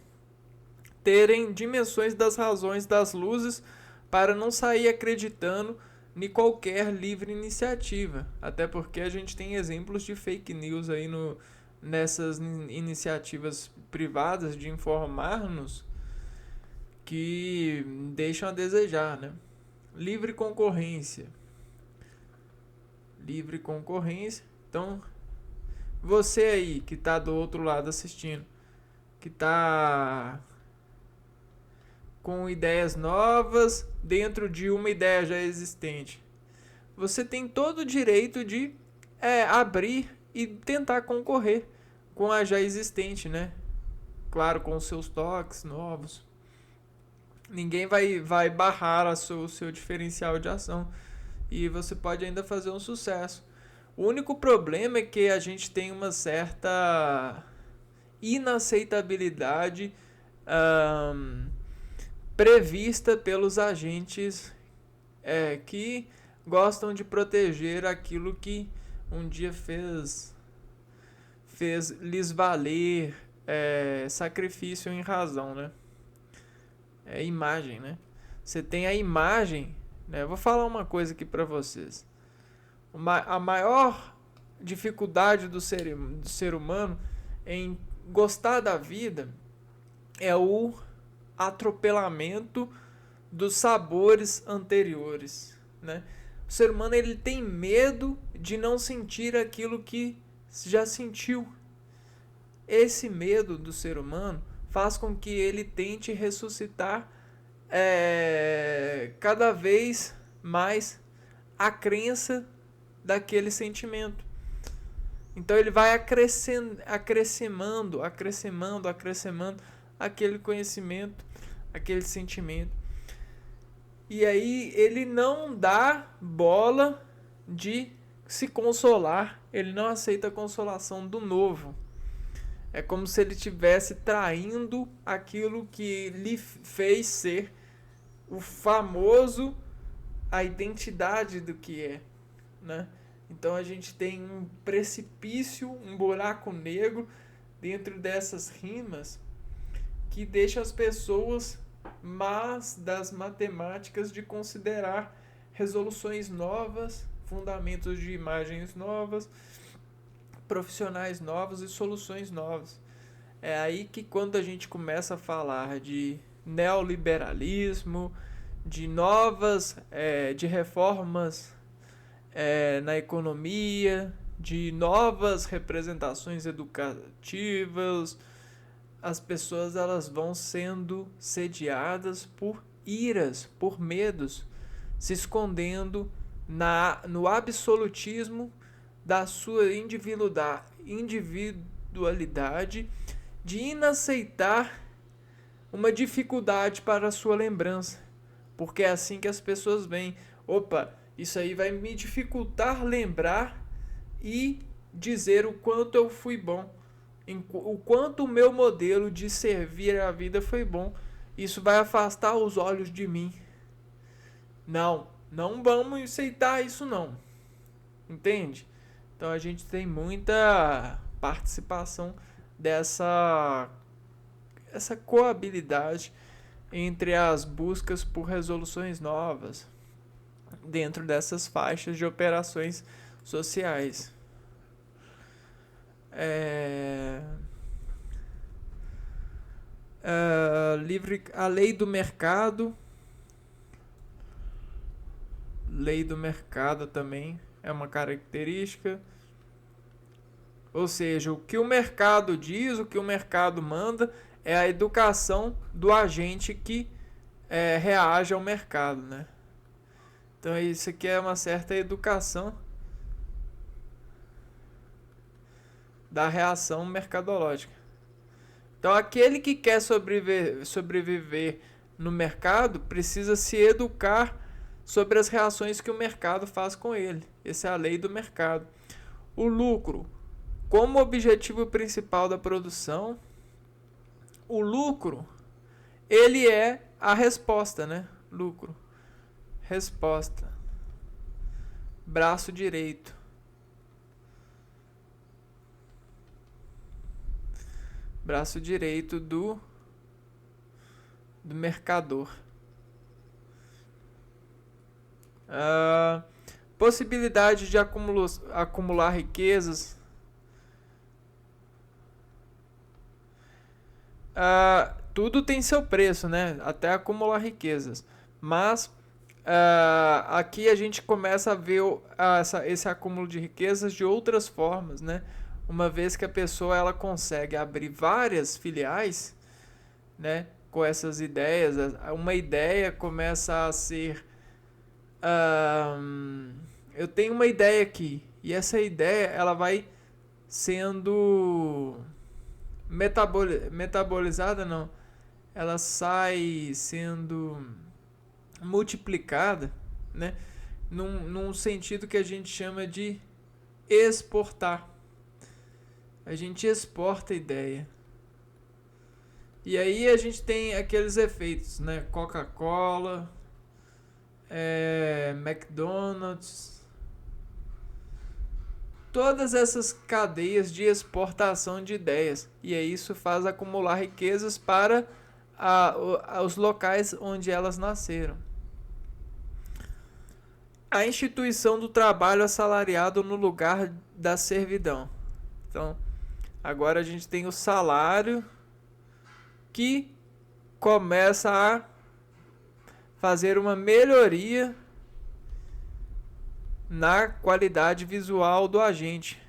terem dimensões das razões das luzes para não sair acreditando em qualquer livre iniciativa. Até porque a gente tem exemplos de fake news aí nessas iniciativas privadas de informar-nos que deixam a desejar, né? Livre concorrência. Livre concorrência. Então, você aí que está do outro lado assistindo, que está com ideias novas dentro de uma ideia já existente, você tem todo o direito de abrir e tentar concorrer com a já existente, né? Claro, com os seus toques novos. Ninguém vai barrar o seu diferencial de ação. E você pode ainda fazer um sucesso. O único problema é que a gente tem uma certa inaceitabilidade prevista pelos agentes que gostam de proteger aquilo que um dia fez lhes valer sacrifício em razão, né? É imagem, né? Você tem a imagem, né? Eu vou falar uma coisa aqui para vocês. A maior dificuldade do ser humano em gostar da vida é o atropelamento dos sabores anteriores, né? O ser humano ele tem medo de não sentir aquilo que já sentiu. Esse medo do ser humano faz com que ele tente ressuscitar cada vez mais a crença daquele sentimento. Então ele vai acrescentando aquele conhecimento, aquele sentimento. E aí ele não dá bola de se consolar, ele não aceita a consolação do novo. É como se ele estivesse traindo aquilo que lhe fez ser o famoso, a identidade do que é, né? Então a gente tem um precipício, um buraco negro dentro dessas rimas que deixa as pessoas más das matemáticas de considerar resoluções novas, fundamentos de imagens novas, profissionais novos e soluções novas. É aí que quando a gente começa a falar de neoliberalismo, de de reformas na economia, de novas representações educativas, as pessoas elas vão sendo sediadas por iras, por medos, se escondendo no absolutismo da sua individualidade, de inaceitar uma dificuldade para a sua lembrança. Porque é assim que as pessoas veem. Opa, isso aí vai me dificultar lembrar e dizer o quanto eu fui bom. O quanto o meu modelo de servir a vida foi bom. Isso vai afastar os olhos de mim. Não vamos aceitar isso não. Entende? Então a gente tem muita participação essa coabilidade entre as buscas por resoluções novas dentro dessas faixas de operações sociais. A lei do mercado. Lei do mercado também é uma característica. Ou seja, o que o mercado diz, o que o mercado manda, é a educação do agente que reage ao mercado, né? Então isso aqui é uma certa educação da reação mercadológica. Então aquele que quer sobreviver no mercado precisa se educar sobre as reações que o mercado faz com ele. Essa é a lei do mercado. O lucro, como objetivo principal da produção, o lucro, ele é a resposta, né? Lucro, resposta, braço direito. braço direito do mercador. Possibilidade de acumular riquezas. Tudo tem seu preço, né? Até acumular riquezas. Mas aqui a gente começa a ver esse acúmulo de riquezas de outras formas, né? Uma vez que a pessoa ela consegue abrir várias filiais, né? Com essas ideias, uma ideia começa a ser eu tenho uma ideia aqui e essa ideia ela vai sendo metabolizada, não, ela sai sendo multiplicada, né? Num sentido que a gente chama de exportar. A gente exporta a ideia. E aí a gente tem aqueles efeitos, né? Coca-Cola, McDonald's, todas essas cadeias de exportação de ideias. E aí isso faz acumular riquezas para os locais onde elas nasceram. A instituição do trabalho assalariado no lugar da servidão. Então, agora a gente tem o salário que começa a fazer uma melhoria na qualidade visual do agente.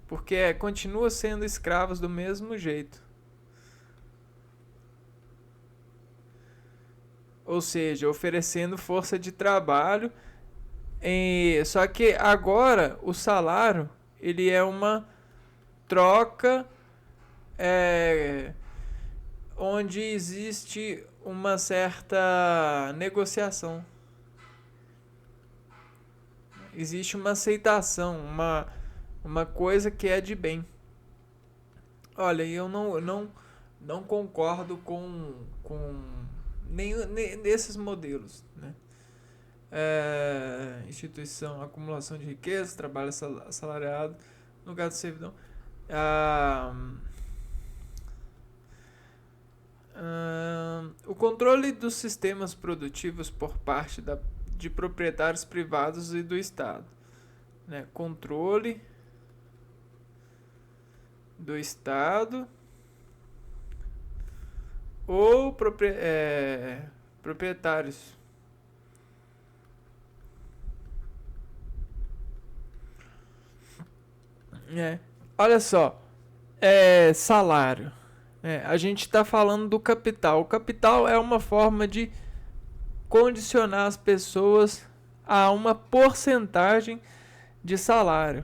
Porque continua sendo escravos do mesmo jeito. Ou seja, oferecendo força de trabalho. Só que agora o salário ele é uma troca onde existe uma certa negociação. Existe uma aceitação, uma coisa que é de bem. Olha, eu não concordo com nenhum desses modelos, né? Instituição, acumulação de riqueza, trabalho assalariado, lugar de servidão. O controle dos sistemas produtivos por parte de proprietários privados e do Estado, né? Controle do Estado ou proprietários. Olha só, salário. A gente está falando do capital. O capital é uma forma de condicionar as pessoas a uma porcentagem de salário.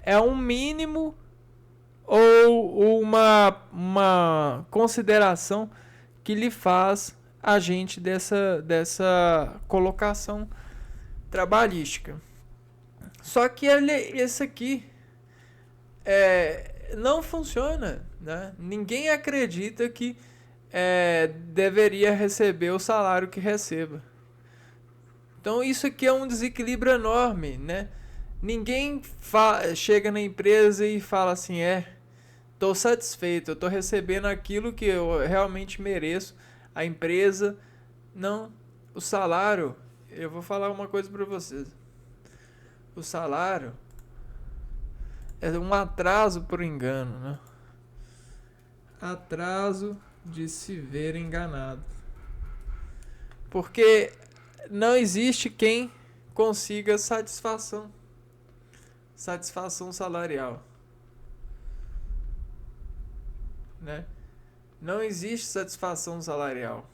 É um mínimo ou uma consideração que lhe faz agente dessa colocação trabalhística. Só que esse aqui não funciona, né? Ninguém acredita que deveria receber o salário que receba. Então isso aqui é um desequilíbrio enorme, né? Ninguém chega na empresa e fala assim, estou satisfeito, eu estou recebendo aquilo que eu realmente mereço. A empresa, não, o salário, eu vou falar uma coisa para vocês. O salário é um atraso por engano, né? Atraso de se ver enganado. Porque não existe quem consiga satisfação salarial, né? Não existe satisfação salarial.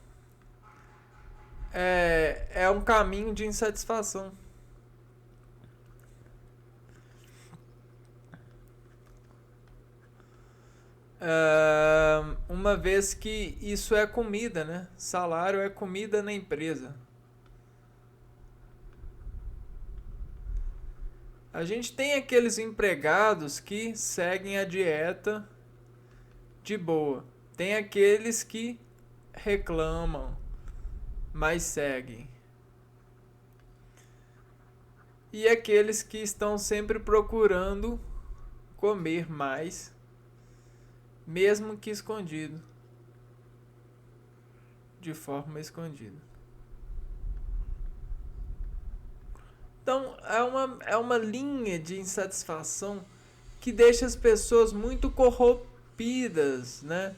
É um caminho de insatisfação. Uma vez que isso é comida, né? Salário é comida na empresa. A gente tem aqueles empregados que seguem a dieta de boa. Tem aqueles que reclamam, mas seguem. E aqueles que estão sempre procurando comer mais mesmo que escondido, de forma escondida. Então, é uma linha de insatisfação que deixa as pessoas muito corrompidas, né?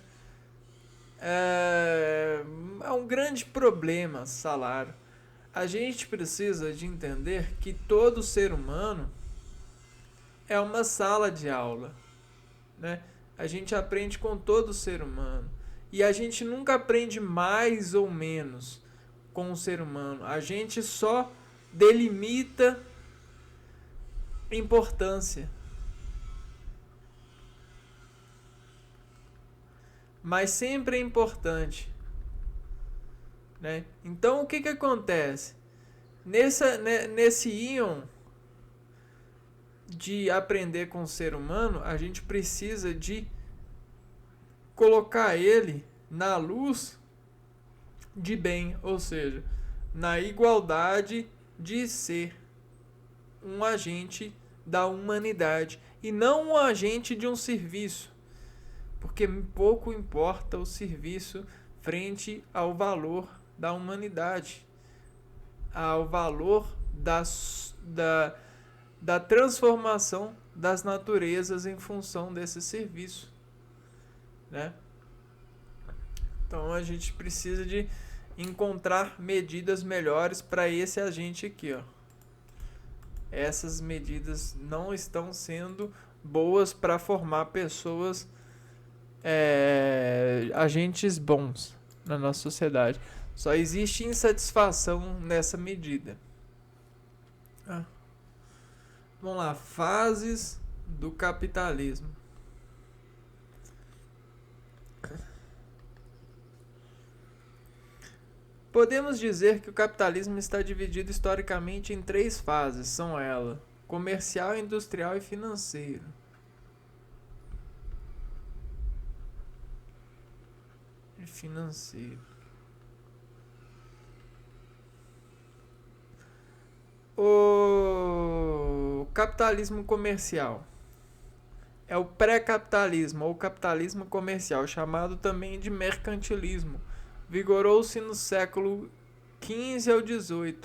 É um grande problema, salário. A gente precisa de entender que todo ser humano é uma sala de aula, né? A gente aprende com todo ser humano. E a gente nunca aprende mais ou menos com o ser humano. A gente só delimita importância. Mas sempre é importante, né? Então o que acontece? Nesse íon de aprender com o ser humano, a gente precisa de colocar ele na luz de bem, ou seja, na igualdade de ser um agente da humanidade e não um agente de um serviço, porque pouco importa o serviço frente ao valor da humanidade, ao valor da transformação das naturezas em função desse serviço, né? Então a gente precisa de encontrar medidas melhores para esse agente aqui, ó. Essas medidas não estão sendo boas para formar pessoas agentes bons na nossa sociedade. Só existe insatisfação nessa medida. Vamos lá, fases do capitalismo. Podemos dizer que o capitalismo está dividido historicamente em 3 fases, são elas: comercial, industrial e financeiro. O capitalismo comercial é o pré-capitalismo ou capitalismo comercial, chamado também de mercantilismo. Vigorou-se no século XV ao XVIII.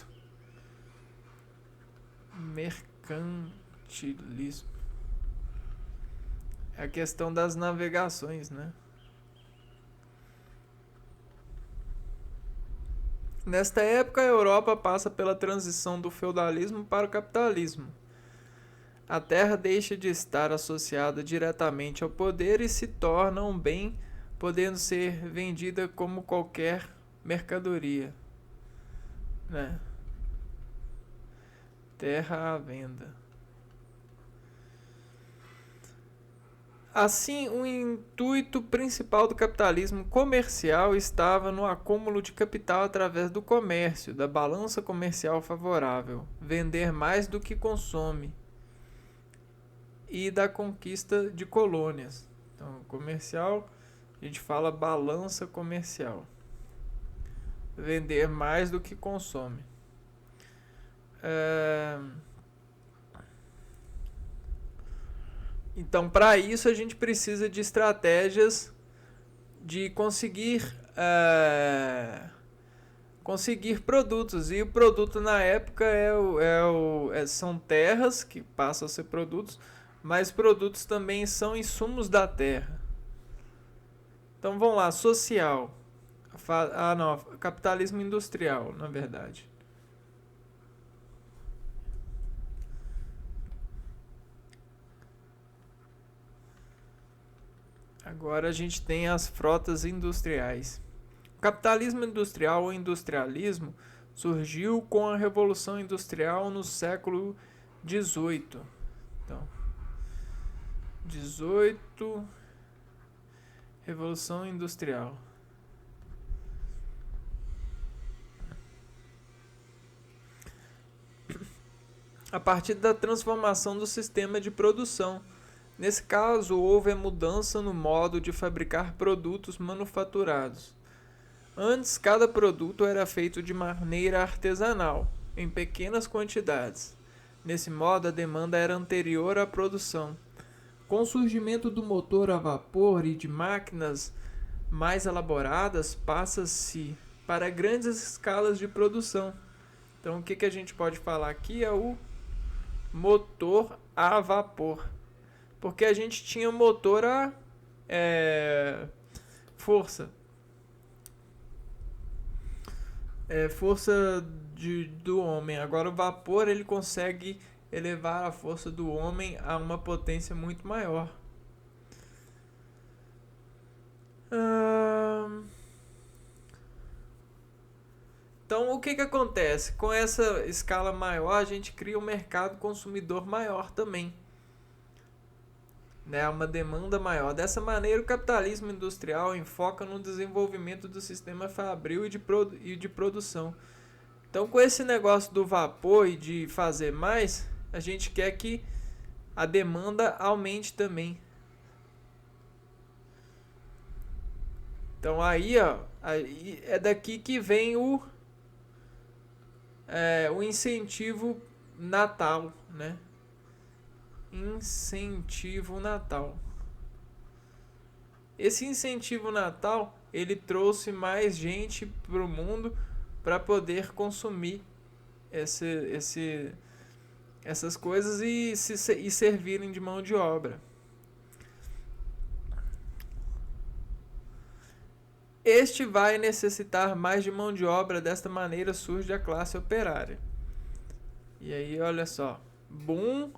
Mercantilismo é a questão das navegações, né? Nesta época, a Europa passa pela transição do feudalismo para o capitalismo. A terra deixa de estar associada diretamente ao poder e se torna um bem, podendo ser vendida como qualquer mercadoria, né? Terra à venda. Assim, o intuito principal do capitalismo comercial estava no acúmulo de capital através do comércio, da balança comercial favorável, vender mais do que consome, e da conquista de colônias. Então, comercial, a gente fala balança comercial, vender mais do que consome. Então, para isso, a gente precisa de estratégias de conseguir produtos. E o produto na época são terras que passam a ser produtos, mas produtos também são insumos da terra. Então vamos lá, social. Capitalismo industrial, na verdade. Agora a gente tem as frotas industriais. O capitalismo industrial ou industrialismo surgiu com a Revolução Industrial no século XVIII. Então, 18, Revolução Industrial. A partir da transformação do sistema de produção. Nesse caso, houve a mudança no modo de fabricar produtos manufaturados. Antes, cada produto era feito de maneira artesanal, em pequenas quantidades. Nesse modo, a demanda era anterior à produção. Com o surgimento do motor a vapor e de máquinas mais elaboradas, passa-se para grandes escalas de produção. Então, o que a gente pode falar aqui é o motor a vapor. Porque a gente tinha motor a força. Força do homem. Agora o vapor ele consegue elevar a força do homem a uma potência muito maior. Então o que acontece? Com essa escala maior a gente cria um mercado consumidor maior também. Uma demanda maior. Dessa maneira, o capitalismo industrial enfoca no desenvolvimento do sistema fabril e de produção. Então, com esse negócio do vapor e de fazer mais, a gente quer que a demanda aumente também. Então, aí é daqui que vem o incentivo natal, né? Incentivo natal. Esse incentivo natal ele trouxe mais gente para o mundo para poder consumir essas coisas e servirem de mão de obra. Este vai necessitar mais de mão de obra, desta maneira surge a classe operária. E aí, olha só, boom,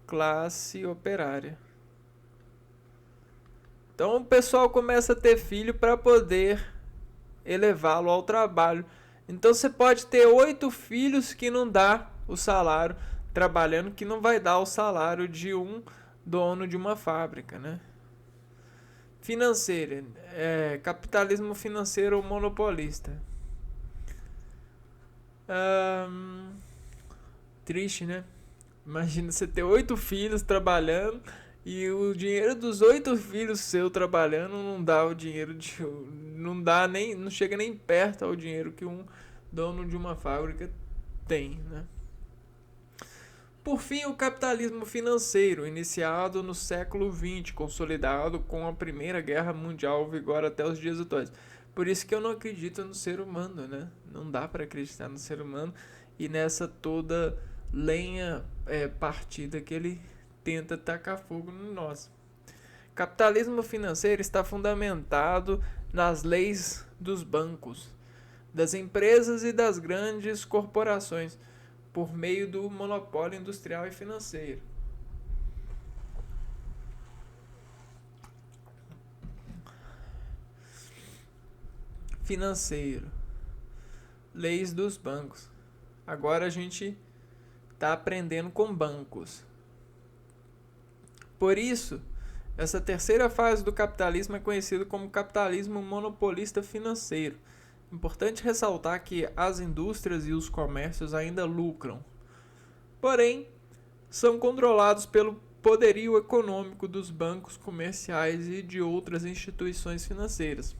classe operária. Então o pessoal começa a ter filho para poder elevá-lo ao trabalho. Então você pode ter 8 filhos que não dá o salário trabalhando, que não vai dar o salário de um dono de uma fábrica, né? Financeira, capitalismo financeiro monopolista. Triste, né? Imagina você ter 8 filhos trabalhando e o dinheiro dos 8 filhos seu trabalhando não dá o dinheiro não chega nem perto ao dinheiro que um dono de uma fábrica tem, né? Por fim, o capitalismo financeiro, iniciado no século XX, consolidado com a Primeira Guerra Mundial, vigora até os dias atuais. Por isso que eu não acredito no ser humano, né? Não dá para acreditar no ser humano e nessa toda lenha partida que ele tenta tacar fogo no nosso. Capitalismo financeiro está fundamentado nas leis dos bancos, das empresas e das grandes corporações, por meio do monopólio industrial e financeiro. Leis dos bancos. Agora a gente está aprendendo com bancos. Por isso, essa terceira fase do capitalismo é conhecida como capitalismo monopolista financeiro. Importante ressaltar que as indústrias e os comércios ainda lucram, porém, são controlados pelo poderio econômico dos bancos comerciais e de outras instituições financeiras.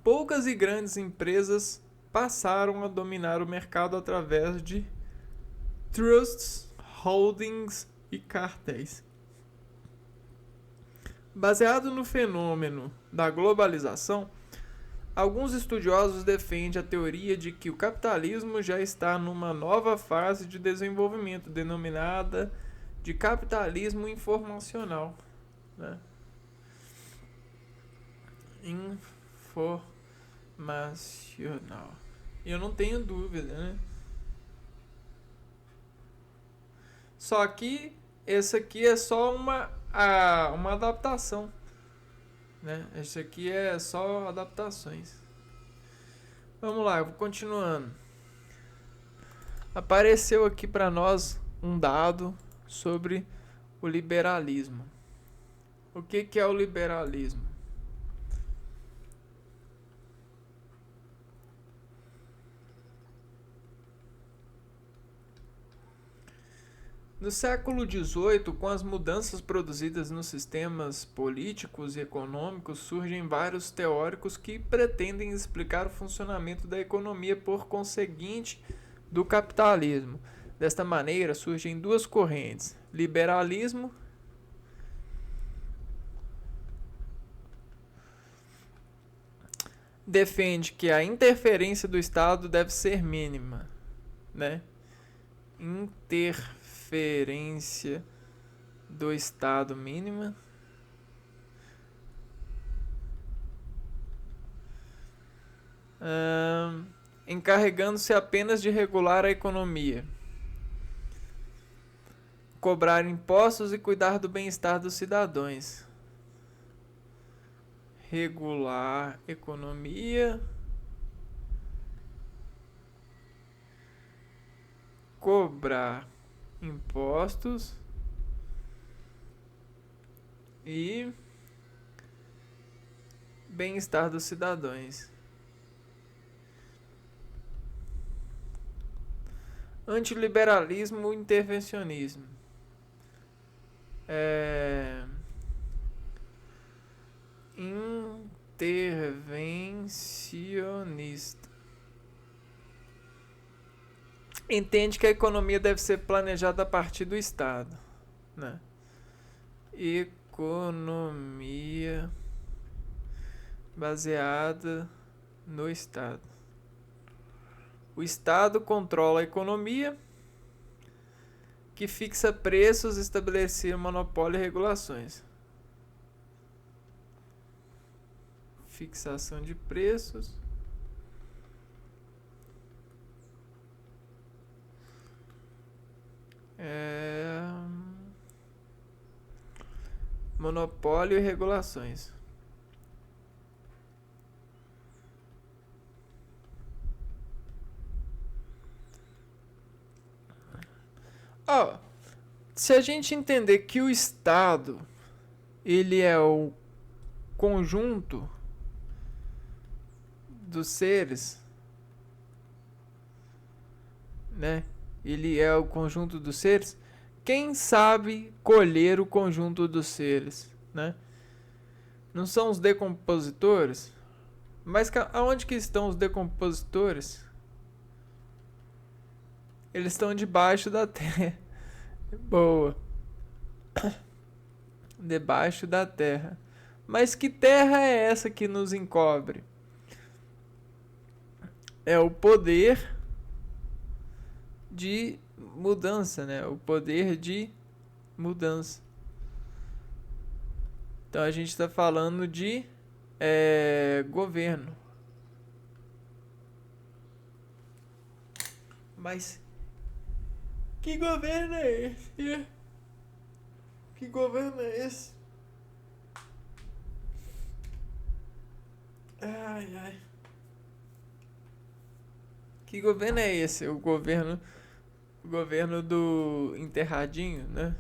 Poucas e grandes empresas passaram a dominar o mercado através de trusts, holdings e cartéis. Baseado no fenômeno da globalização, alguns estudiosos defendem a teoria de que o capitalismo já está numa nova fase de desenvolvimento, denominada de capitalismo informacional. Né? Informacional. Eu não tenho dúvida, né? Só que esse aqui é só uma adaptação. Né? Isso aqui é só adaptações. Vamos lá, eu vou continuando. Apareceu aqui para nós um dado sobre o liberalismo. O que é o liberalismo? No século XVIII, com as mudanças produzidas nos sistemas políticos e econômicos, surgem vários teóricos que pretendem explicar o funcionamento da economia por conseguinte do capitalismo. Desta maneira, surgem duas correntes, Liberalismo defende que a interferência do Estado deve ser mínima, né? Interferência do Estado mínima. Encarregando-se apenas de regular a economia, cobrar impostos e cuidar do bem-estar dos cidadãos. Regular economia, cobrar impostos e bem-estar dos cidadãos. Antiliberalismo e intervencionismo. Intervencionista. Entende que a economia deve ser planejada a partir do Estado, né? Economia baseada no Estado. O Estado controla a economia, que fixa preços, estabelecer monopólio e regulações. Fixação de preços. Monopólio e regulações. Se a gente entender que o Estado ele é o conjunto dos seres, né? Ele é o conjunto dos seres. Quem sabe colher o conjunto dos seres, né? Não são os decompositores? Mas aonde que estão os decompositores? Eles estão debaixo da terra. Boa. Debaixo da terra. Mas que terra é essa que nos encobre? É o poder de mudança, né? O poder de mudança. Então a gente está falando de governo. Mas que governo é esse? Que governo é esse? Ai, ai. Que governo é esse? O governo do enterradinho, né?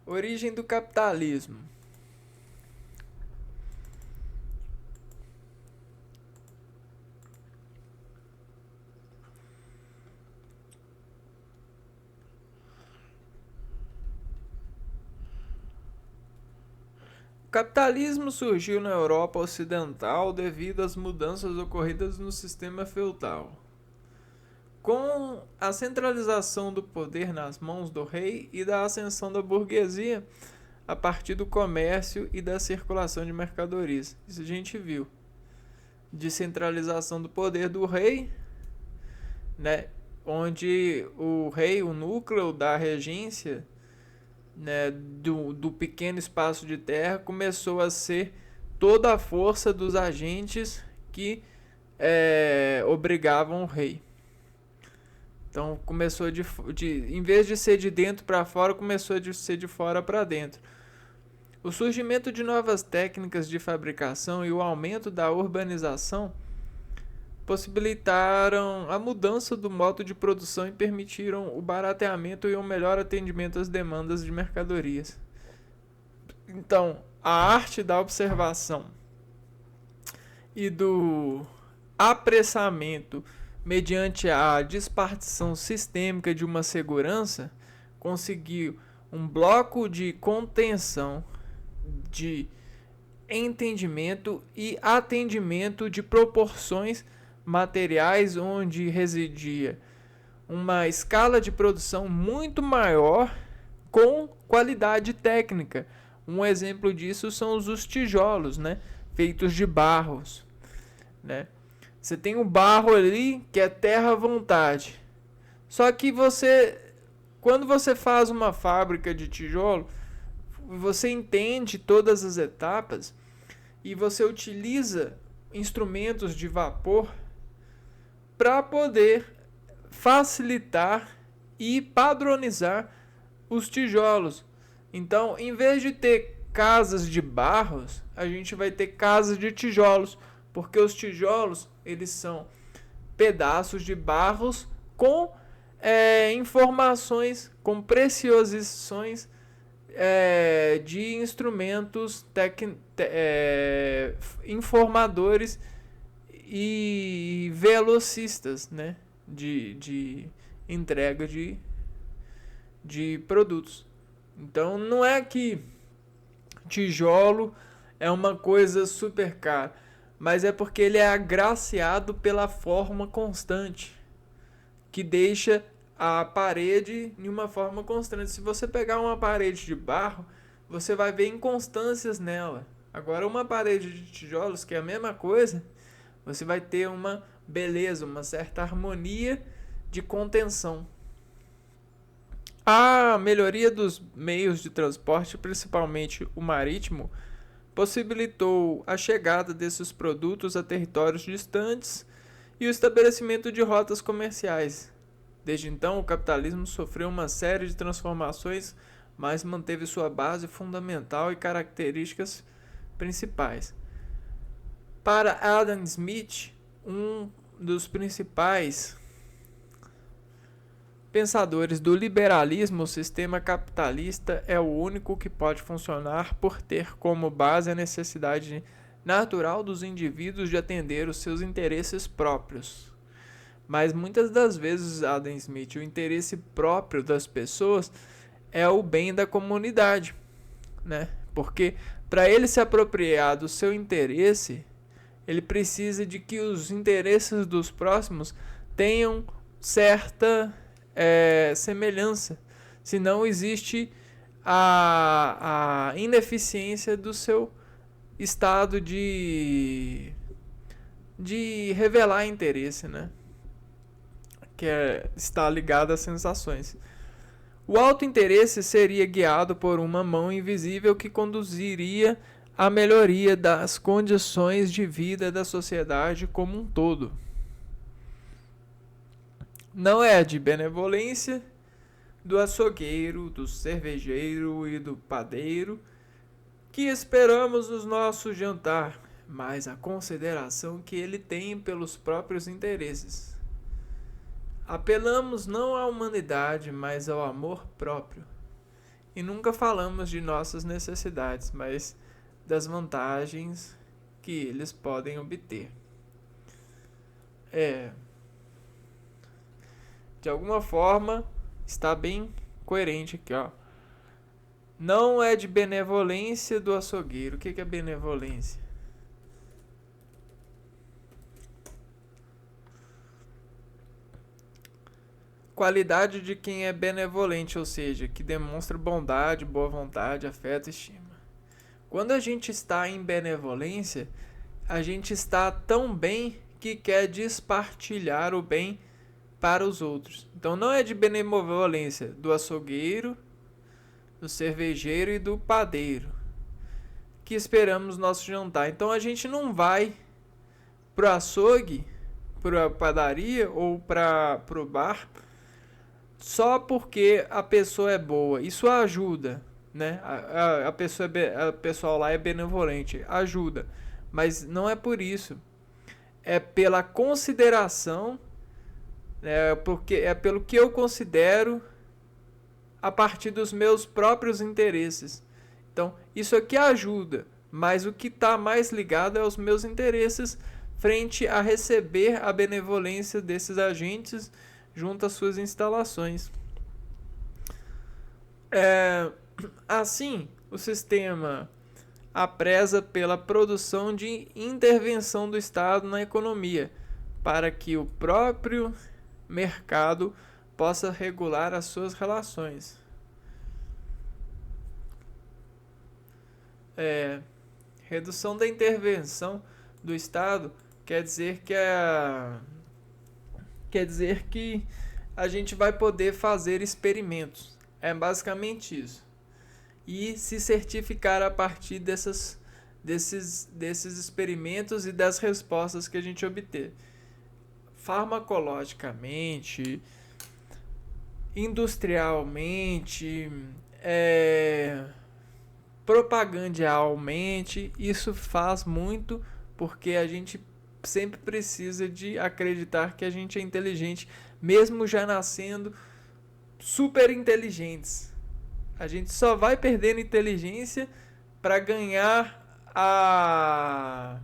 Origem do capitalismo. O capitalismo surgiu na Europa Ocidental devido às mudanças ocorridas no sistema feudal. Com a centralização do poder nas mãos do rei e da ascensão da burguesia a partir do comércio e da circulação de mercadorias. Isso a gente viu. Descentralização do poder do rei, né? Onde o rei, o núcleo da regência, né, do pequeno espaço de terra, começou a ser toda a força dos agentes que obrigavam o rei. Então começou em vez de ser de dentro para fora, começou a ser de fora para dentro. O surgimento de novas técnicas de fabricação e o aumento da urbanização possibilitaram a mudança do modo de produção e permitiram o barateamento e um melhor atendimento às demandas de mercadorias. Então, a arte da observação e do apressamento mediante a dispartição sistêmica de uma segurança conseguiu um bloco de contenção, de entendimento e atendimento de proporções materiais onde residia uma escala de produção muito maior com qualidade técnica. Um exemplo disso são os tijolos, né? Feitos de barros, né? Você tem o barro ali que é terra à vontade. Só que quando você faz uma fábrica de tijolo, você entende todas as etapas e você utiliza instrumentos de vapor para poder facilitar e padronizar os tijolos. Então, em vez de ter casas de barros, a gente vai ter casas de tijolos, porque os tijolos eles são pedaços de barros com informações, com preciosições de instrumentos informadores e velocistas, né, de entrega de produtos. Então não é que tijolo é uma coisa super cara, mas é porque ele é agraciado pela forma constante, que deixa a parede em uma forma constante. Se você pegar uma parede de barro, você vai ver inconstâncias nela. Agora uma parede de tijolos, que é a mesma coisa, você vai ter uma beleza, uma certa harmonia de contenção. A melhoria dos meios de transporte, principalmente o marítimo, possibilitou a chegada desses produtos a territórios distantes e o estabelecimento de rotas comerciais. Desde então, o capitalismo sofreu uma série de transformações, mas manteve sua base fundamental e características principais. Para Adam Smith, um dos principais pensadores do liberalismo, o sistema capitalista é o único que pode funcionar por ter como base a necessidade natural dos indivíduos de atender os seus interesses próprios. Mas muitas das vezes, Adam Smith, o interesse próprio das pessoas é o bem da comunidade, né? Porque para ele se apropriar do seu interesse, ele precisa de que os interesses dos próximos tenham certa semelhança, senão existe a ineficiência do seu estado de revelar interesse, né? Que está ligado às sensações. O autointeresse seria guiado por uma mão invisível que conduziria à melhoria das condições de vida da sociedade como um todo. Não é de benevolência do açougueiro, do cervejeiro e do padeiro que esperamos o nosso jantar, mas a consideração que ele tem pelos próprios interesses. Apelamos não à humanidade, mas ao amor próprio. E nunca falamos de nossas necessidades, mas das vantagens que eles podem obter. De alguma forma, está bem coerente aqui, ó. Não é de benevolência do açougueiro. O que é benevolência? Qualidade de quem é benevolente, ou seja, que demonstra bondade, boa vontade, afeto e estima. Quando a gente está em benevolência, a gente está tão bem que quer despartilhar o bem para os outros. Então não é de benevolência do açougueiro, do cervejeiro e do padeiro que esperamos nosso jantar. Então a gente não vai pro açougue, pra padaria ou pro bar só porque a pessoa é boa. Isso ajuda, né? A pessoal lá é benevolente, ajuda. Mas não é por isso. É pela consideração, porque é pelo que eu considero a partir dos meus próprios interesses. Então, isso aqui ajuda, mas o que está mais ligado é aos meus interesses frente a receber a benevolência desses agentes junto às suas instalações. Assim, o sistema apreza pela produção de intervenção do Estado na economia, para que o próprio mercado possa regular as suas relações. Redução da intervenção do Estado quer dizer que a gente vai poder fazer experimentos. É basicamente isso. E se certificar a partir desses experimentos e das respostas que a gente obter. Farmacologicamente, industrialmente, propagandialmente, isso faz muito, porque a gente sempre precisa de acreditar que a gente é inteligente, mesmo já nascendo super inteligentes. A gente só vai perdendo inteligência para ganhar a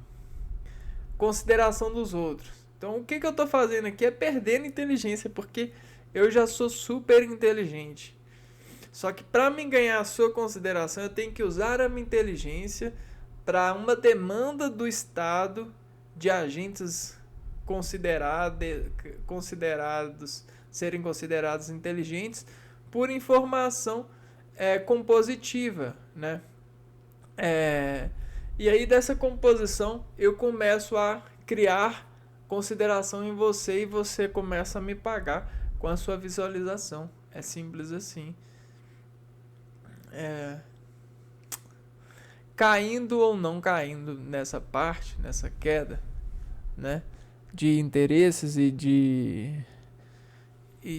consideração dos outros. Então, o que eu estou fazendo aqui é perdendo inteligência, porque eu já sou super inteligente. Só que para mim ganhar a sua consideração, eu tenho que usar a minha inteligência para uma demanda do Estado de agentes serem considerados inteligentes por informação compositiva, né? E aí dessa composição eu começo a criar consideração em você e você começa a me pagar com a sua visualização. É simples assim. Caindo ou não caindo nessa parte, nessa queda, né, de interesses e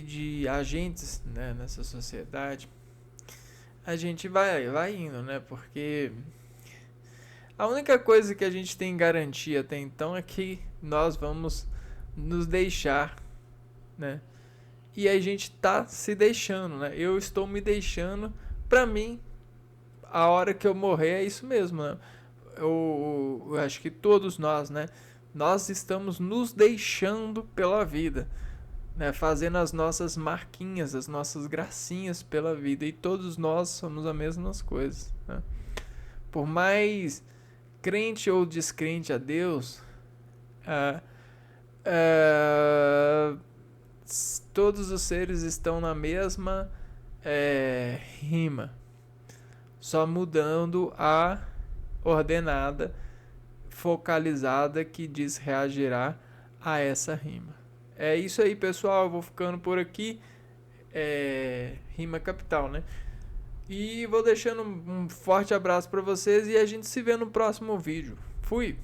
de agentes, né, nessa sociedade, a gente vai indo, né, porque a única coisa que a gente tem garantia até então é que nós vamos nos deixar, né, e a gente tá se deixando, né, eu estou me deixando. Pra mim, a hora que eu morrer é isso mesmo, né? Eu acho que todos nós, né? Nós estamos nos deixando pela vida, né? Fazendo as nossas marquinhas, as nossas gracinhas pela vida. E todos nós somos as mesmas coisas, né? Por mais crente ou descrente a Deus, todos os seres estão na mesma rima, só mudando a ordenada focalizada que diz reagirá a essa rima. É isso aí, pessoal, eu vou ficando por aqui. Rima capital, né? E vou deixando um forte abraço para vocês e a gente se vê no próximo vídeo. Fui!